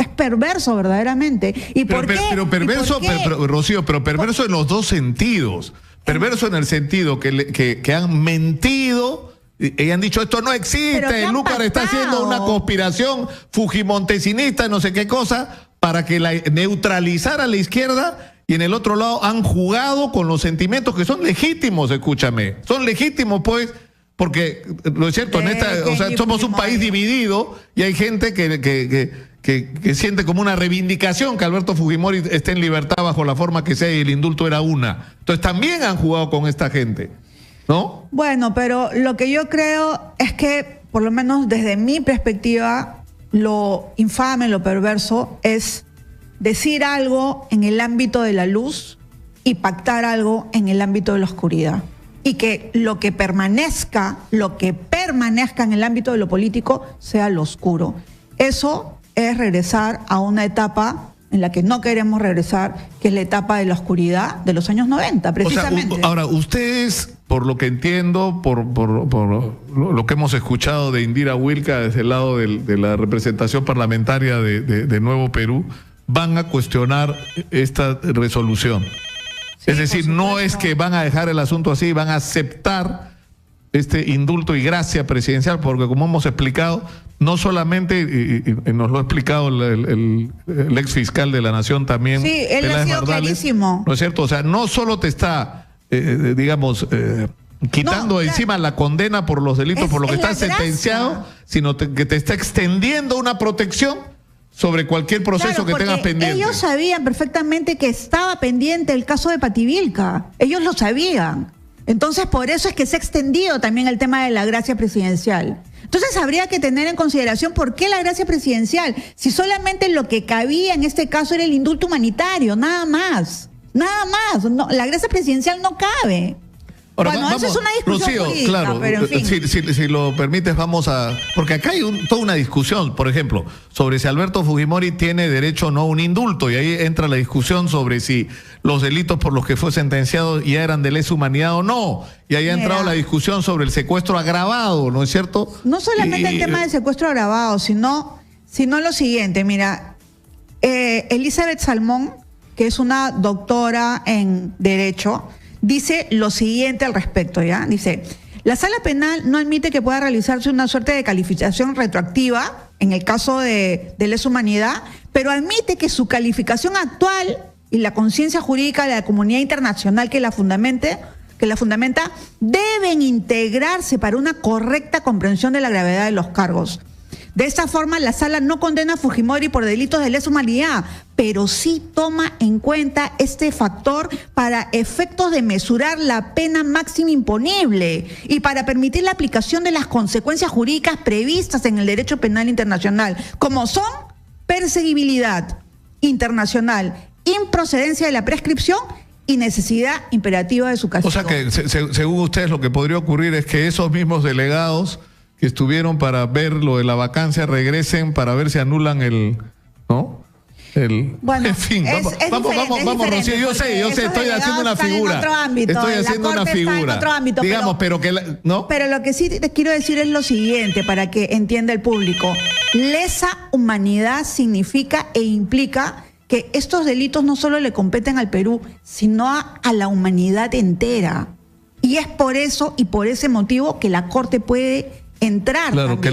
[SPEAKER 11] perverso verdaderamente. ¿Y por qué?
[SPEAKER 3] Pero perverso, Rocío, pero perverso en los dos sentidos. Perverso en el sentido que han mentido y han dicho esto no existe, Lúcar está haciendo una conspiración fujimontesinista, no sé qué cosa, para que neutralizar a la izquierda. Y en el otro lado han jugado con los sentimientos que son legítimos, escúchame. Son legítimos, pues, porque, lo es cierto, somos un país dividido y hay gente que siente como una reivindicación que Alberto Fujimori esté en libertad bajo la forma que sea y el indulto era una. Entonces también han jugado con esta gente, ¿no?
[SPEAKER 11] Bueno, pero lo que yo creo es que, por lo menos desde mi perspectiva, lo infame, lo perverso es decir algo en el ámbito de la luz y pactar algo en el ámbito de la oscuridad. y que lo que permanezca en el ámbito de lo político sea lo oscuro. Eso es regresar a una etapa en la que no queremos regresar, que es la etapa de la oscuridad de los años 90, precisamente.
[SPEAKER 3] O sea, ahora, ustedes, por lo que entiendo, por lo que hemos escuchado de Indira Wilca desde el lado de la representación parlamentaria de Nuevo Perú, van a cuestionar esta resolución. Sí, es decir, no es que van a dejar el asunto así, van a aceptar este indulto y gracia presidencial, porque como hemos explicado, no solamente, y nos lo ha explicado el ex fiscal de la Nación también.
[SPEAKER 11] Sí, él ha sido clarísimo.
[SPEAKER 3] ¿No es cierto? O sea, no solo te está, quitando encima la condena por los delitos por lo que está sentenciado, sino que te está extendiendo una protección sobre cualquier proceso que tengas pendiente.
[SPEAKER 11] Ellos sabían perfectamente que estaba pendiente el caso de Pativilca. Ellos lo sabían. Entonces, por eso es que se ha extendido también el tema de la gracia presidencial. Entonces, habría que tener en consideración por qué la gracia presidencial, si solamente lo que cabía en este caso era el indulto humanitario, nada más. Nada más. No, la gracia presidencial no cabe.
[SPEAKER 3] Ahora,
[SPEAKER 11] bueno,
[SPEAKER 3] vamos,
[SPEAKER 11] eso es una discusión
[SPEAKER 3] Rocío,
[SPEAKER 11] jurídica,
[SPEAKER 3] claro,
[SPEAKER 11] pero en fin.
[SPEAKER 3] Si lo permites, vamos a... Porque acá hay toda una discusión, por ejemplo, sobre si Alberto Fujimori tiene derecho o no a un indulto, y ahí entra la discusión sobre si los delitos por los que fue sentenciado ya eran de lesa humanidad o no, y ahí ha entrado la discusión sobre el secuestro agravado, ¿no es cierto?
[SPEAKER 11] No solamente el tema del secuestro agravado, sino lo siguiente, mira, Elizabeth Salmón, que es una doctora en Derecho, dice lo siguiente al respecto, ¿ya? Dice, la sala penal no admite que pueda realizarse una suerte de calificación retroactiva en el caso de lesa humanidad, pero admite que su calificación actual y la conciencia jurídica de la comunidad internacional que la fundamenta deben integrarse para una correcta comprensión de la gravedad de los cargos. De esta forma, la sala no condena a Fujimori por delitos de lesa humanidad, pero sí toma en cuenta este factor para efectos de mesurar la pena máxima imponible y para permitir la aplicación de las consecuencias jurídicas previstas en el derecho penal internacional, como son perseguibilidad internacional, improcedencia de la prescripción y necesidad imperativa de su castigo.
[SPEAKER 3] O sea que, según ustedes, lo que podría ocurrir es que esos mismos delegados que estuvieron para ver lo de la vacancia regresen para ver si anulan ¿no?
[SPEAKER 11] Bueno,
[SPEAKER 3] en fin, vamos, Rocío, yo sé, estoy haciendo una figura. Estoy haciendo una figura.
[SPEAKER 11] En otro ámbito,
[SPEAKER 3] digamos, pero que ¿no?
[SPEAKER 11] Pero lo que sí te quiero decir es lo siguiente para que entienda el público. Lesa humanidad significa e implica que estos delitos no solo le competen al Perú, sino a la humanidad entera. Y es por eso y por ese motivo que la Corte puede entrar.
[SPEAKER 3] Claro,
[SPEAKER 11] también.
[SPEAKER 3] que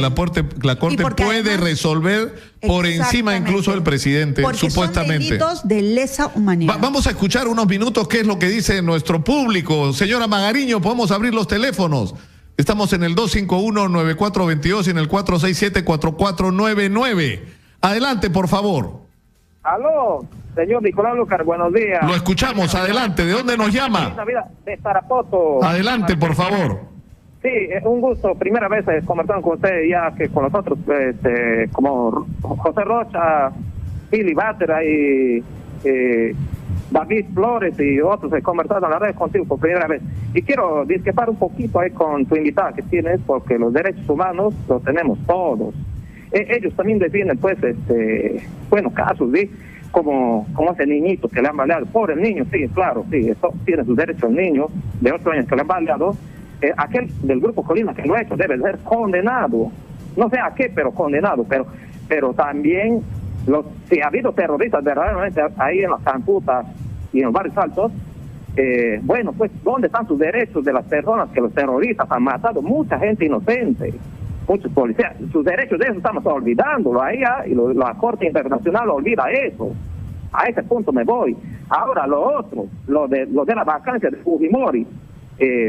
[SPEAKER 3] la Corte puede además resolver por encima incluso del presidente,
[SPEAKER 11] porque
[SPEAKER 3] supuestamente.
[SPEAKER 11] Son delitos de lesa humanidad.
[SPEAKER 3] Vamos a escuchar unos minutos qué es lo que dice nuestro público. Señora Magariño, podemos abrir los teléfonos. Estamos en el 251-9422 y en el 467-4499. Adelante, por favor.
[SPEAKER 12] Aló, señor Nicolás Lucar, buenos días.
[SPEAKER 3] Lo escuchamos, adelante. ¿De dónde nos llama?
[SPEAKER 12] De Tarapoto.
[SPEAKER 3] Adelante, por favor.
[SPEAKER 12] Sí, es un gusto. Primera vez conversando con usted, ya que con nosotros, como José Rocha, Billy Bátera y David Flores y otros, he conversado en la red contigo por primera vez. Y quiero discrepar un poquito ahí con tu invitada que tienes, porque los derechos humanos los tenemos todos. Ellos también defienden, pues, casos, ¿sí? Como ese niñito que le han baleado. Pobre niño, sí, claro, sí, eso tiene sus derechos el niño de 8 años que le han baleado. Aquel del Grupo Colina que lo ha hecho debe ser condenado. No sé a qué, pero condenado. Pero también, si ha habido terroristas verdaderamente ahí en las Cancutas y en los barrios altos, bueno, pues, ¿dónde están sus derechos de las personas que los terroristas han matado? Mucha gente inocente, muchos policías. Sus derechos de eso estamos olvidándolo ahí, y la Corte Internacional olvida eso. A ese punto me voy. Ahora, lo otro, lo de la vacancia de Fujimori.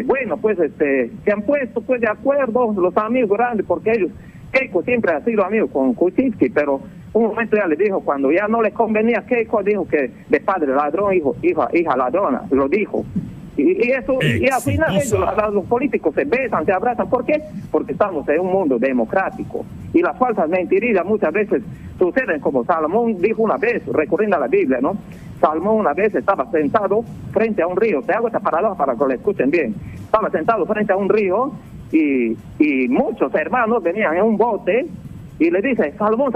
[SPEAKER 12] Bueno, pues se han puesto pues de acuerdo los amigos grandes, porque Keiko siempre ha sido amigo con Kuczynski, pero un momento ya le dijo, cuando ya no le convenía a Keiko, dijo que de padre ladrón, hija ladrona, lo dijo. Y eso, y al final los políticos se besan, se abrazan. ¿Por qué? Porque estamos en un mundo democrático. Y las falsas mentiras muchas veces suceden, como Salomón dijo una vez, recurriendo a la Biblia, ¿no? Salmón una vez estaba sentado frente a un río. Te hago esta paradoja para que lo escuchen bien. Estaba sentado frente a un río y muchos hermanos venían en un bote y le dice, Salomón,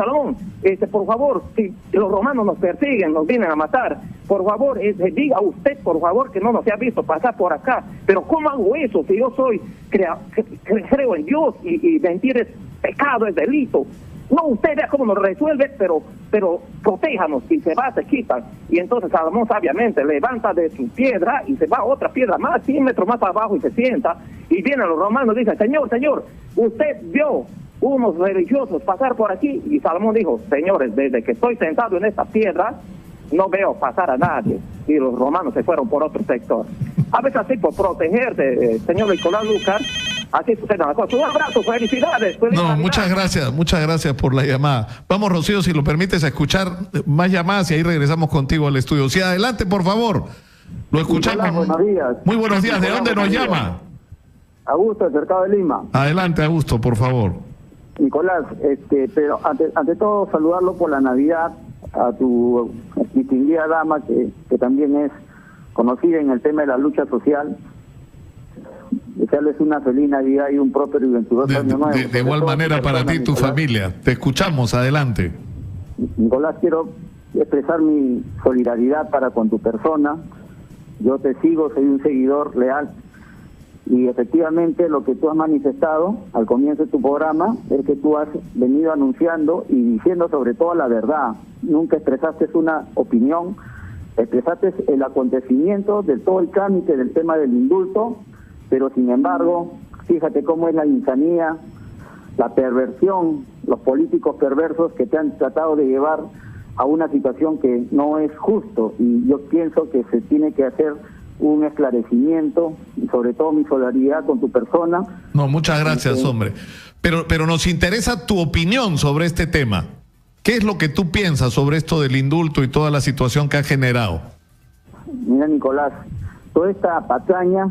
[SPEAKER 12] por favor, si los romanos nos persiguen, nos vienen a matar, por favor, diga usted, por favor, que no nos ha visto pasar por acá. Pero ¿cómo hago eso si yo creo en Dios y mentir es pecado, es delito? No, usted vea cómo nos resuelve, pero protéjanos, y se va, se quita. Y entonces Salomón sabiamente levanta de su piedra y se va a otra piedra más, 100 metros más abajo, y se sienta, y vienen los romanos y dicen, señor, usted vio unos religiosos pasar por aquí, y Salomón dijo, señores, desde que estoy sentado en esta piedra, no veo pasar a nadie, y los romanos se fueron por otro sector. A veces así, por protegerte, señor Nicolás Lucar, así sucede la cosa. Un abrazo, felicidades.
[SPEAKER 3] No, muchas gracias por la llamada. Vamos, Rocío, si lo permites, a escuchar más llamadas y ahí regresamos contigo al estudio. Sí, adelante, por favor. Lo escuchamos.
[SPEAKER 9] Hola, buenos días.
[SPEAKER 3] Muy buenos días. ¿De dónde nos llama?
[SPEAKER 9] Augusto, del Cercado de Lima.
[SPEAKER 3] Adelante, Augusto, por favor.
[SPEAKER 9] Nicolás, pero ante todo saludarlo por la Navidad a tu distinguida dama que también es conocida en el tema de la lucha social. Desearles una feliz Navidad y un próspero y venturoso año nuevo.
[SPEAKER 3] De igual manera para ti y tu familia. Te escuchamos, adelante.
[SPEAKER 9] Nicolás, quiero expresar mi solidaridad para con tu persona. Yo te sigo, soy un seguidor leal. Y efectivamente lo que tú has manifestado al comienzo de tu programa es que tú has venido anunciando y diciendo sobre todo la verdad. Nunca expresaste una opinión, expresaste el acontecimiento de todo el trámite del tema del indulto, pero sin embargo, fíjate cómo es la insanía, la perversión, los políticos perversos que te han tratado de llevar a una situación que no es justo, y yo pienso que se tiene que hacer un esclarecimiento y sobre todo mi solidaridad con tu persona.
[SPEAKER 3] No, muchas gracias, hombre. Pero nos interesa tu opinión sobre este tema. ¿Qué es lo que tú piensas sobre esto del indulto y toda la situación que ha generado?
[SPEAKER 9] Mira, Nicolás, toda esta patraña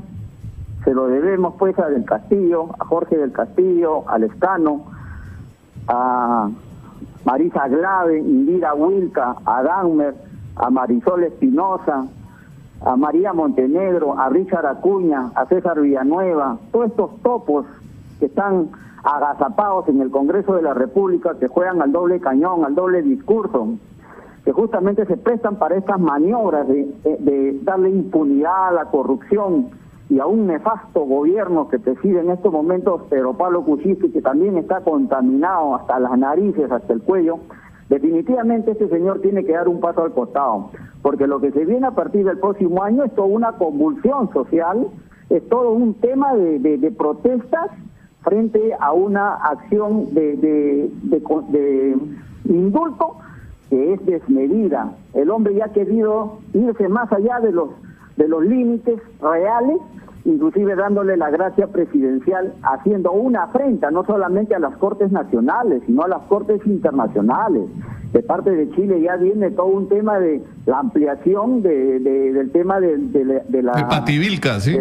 [SPEAKER 9] se lo debemos pues a Del Castillo, a Jorge del Castillo, a Lescano, a Marisa Glave, Indira Wilca, a Dahmer, a Marisol Espinosa, a María Montenegro, a Richard Acuña, a César Villanueva, todos estos topos que están agazapados en el Congreso de la República, que juegan al doble cañón, al doble discurso, que justamente se prestan para estas maniobras de darle impunidad a la corrupción y a un nefasto gobierno que preside en estos momentos Pedro Pablo Kuczynski, que también está contaminado hasta las narices, hasta el cuello. Definitivamente este señor tiene que dar un paso al costado, porque lo que se viene a partir del próximo año es toda una convulsión social, es todo un tema de protestas frente a una acción de indulto que es desmedida. El hombre ya ha querido irse más allá de los límites reales, inclusive dándole la gracia presidencial, haciendo una afrenta no solamente a las Cortes Nacionales, sino a las Cortes Internacionales. De parte de Chile ya viene todo un tema de la ampliación del tema de
[SPEAKER 3] Pativilca, ¿sí?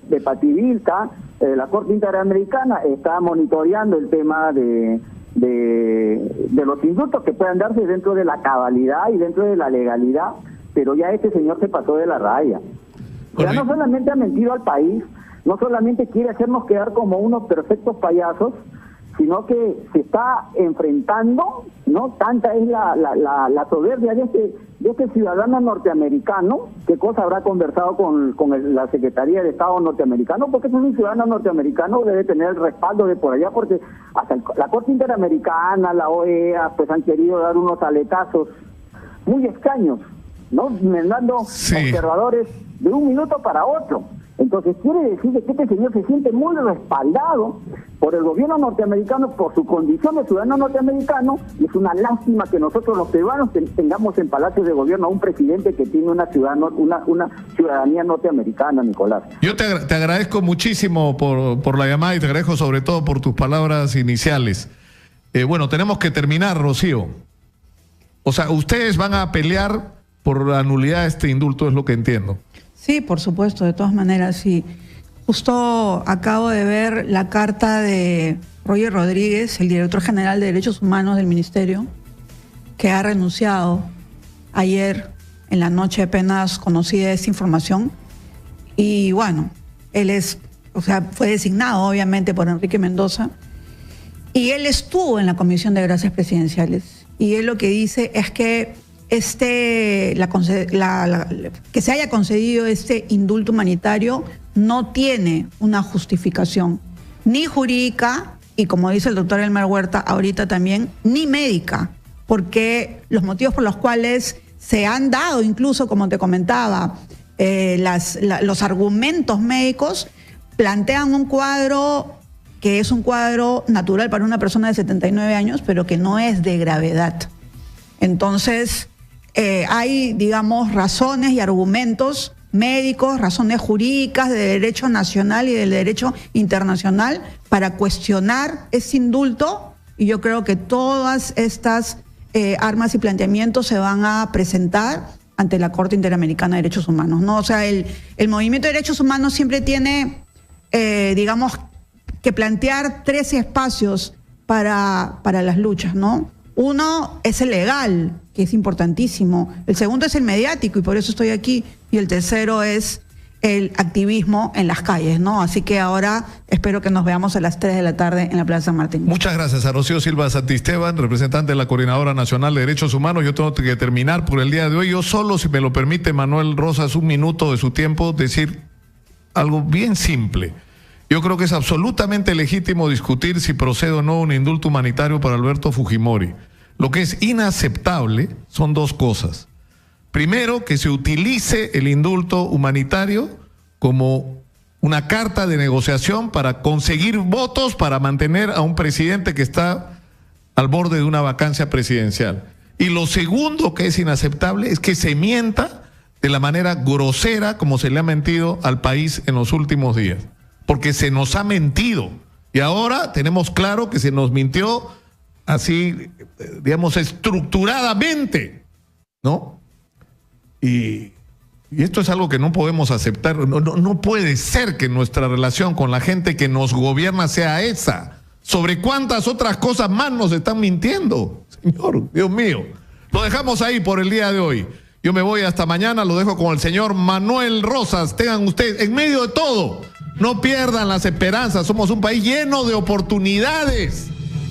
[SPEAKER 9] De Pativilca. La Corte Interamericana está monitoreando el tema de los indultos que puedan darse dentro de la cabalidad y dentro de la legalidad, pero ya este señor se pasó de la raya. Ya no solamente ha mentido al país, no solamente quiere hacernos quedar como unos perfectos payasos, sino que se está enfrentando, ¿no? Tanta es la soberbia de este ciudadano norteamericano. ¿Qué cosa habrá conversado con la Secretaría de Estado norteamericano? Porque es un ciudadano norteamericano, debe tener el respaldo de por allá, porque hasta la Corte Interamericana, la OEA, pues han querido dar unos aletazos muy extraños, ¿no? Mandando observadores de un minuto para otro. Entonces quiere decir que este señor se siente muy respaldado por el gobierno norteamericano, por su condición de ciudadano norteamericano, y es una lástima que nosotros los peruanos tengamos en palacios de gobierno a un presidente que tiene una ciudadanía norteamericana, Nicolás.
[SPEAKER 3] Yo te agradezco muchísimo por la llamada y te agradezco sobre todo por tus palabras iniciales. Bueno, tenemos que terminar, Rocío. O sea, ustedes van a pelear por la nulidad de este indulto, es lo que entiendo.
[SPEAKER 11] Sí, por supuesto, de todas maneras, sí. Justo acabo de ver la carta de Roger Rodríguez, el director general de Derechos Humanos del Ministerio, que ha renunciado ayer en la noche apenas conocida esta información. Y bueno, él fue designado obviamente por Enrique Mendoza. Y él estuvo en la Comisión de Gracias Presidenciales. Y él lo que dice es que que se haya concedido este indulto humanitario no tiene una justificación ni jurídica, y como dice el doctor Elmer Huerta ahorita también, ni médica, porque los motivos por los cuales se han dado, incluso como te comentaba, los argumentos médicos plantean un cuadro que es un cuadro natural para una persona de 79 años, pero que no es de gravedad. Entonces, hay, digamos, razones y argumentos médicos, razones jurídicas de derecho nacional y del derecho internacional para cuestionar ese indulto, y yo creo que todas estas armas y planteamientos se van a presentar ante la Corte Interamericana de Derechos Humanos, ¿no? O sea, el movimiento de derechos humanos siempre tiene, digamos, que plantear 13 espacios para las luchas, ¿no? Uno es el legal, que es importantísimo. El segundo es el mediático, y por eso estoy aquí. Y el tercero es el activismo en las calles, ¿no? Así que ahora espero que nos veamos a las 3 de la tarde en la Plaza San Martín.
[SPEAKER 3] Muchas gracias a Rocío Silva Santisteban, representante de la Coordinadora Nacional de Derechos Humanos. Yo tengo que terminar por el día de hoy. Yo solo, si me lo permite, Manuel Rosas, un minuto de su tiempo, decir algo bien simple. Yo creo que es absolutamente legítimo discutir si procede o no un indulto humanitario para Alberto Fujimori. Lo que es inaceptable son dos cosas. Primero, que se utilice el indulto humanitario como una carta de negociación para conseguir votos para mantener a un presidente que está al borde de una vacancia presidencial. Y lo segundo que es inaceptable es que se mienta de la manera grosera como se le ha mentido al país en los últimos días. Porque se nos ha mentido, y ahora tenemos claro que se nos mintió así, digamos, estructuradamente, ¿no? Y esto es algo que no podemos aceptar. No puede ser que nuestra relación con la gente que nos gobierna sea esa. ¿Sobre cuántas otras cosas más nos están mintiendo? Señor, Dios mío. Lo dejamos ahí por el día de hoy. Yo me voy hasta mañana, lo dejo con el señor Manuel Rosas. Tengan ustedes, en medio de todo, no pierdan las esperanzas. Somos un país lleno de oportunidades,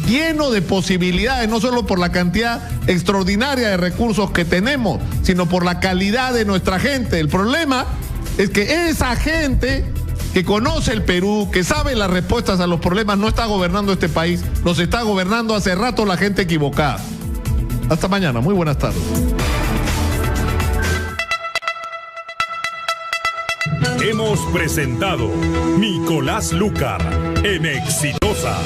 [SPEAKER 3] lleno de posibilidades, no solo por la cantidad extraordinaria de recursos que tenemos, sino por la calidad de nuestra gente. El problema es que esa gente que conoce el Perú, que sabe las respuestas a los problemas, no está gobernando este país, nos está gobernando hace rato la gente equivocada. Hasta mañana, muy buenas tardes.
[SPEAKER 2] Hemos presentado Nicolás Lúcar en Exitosa.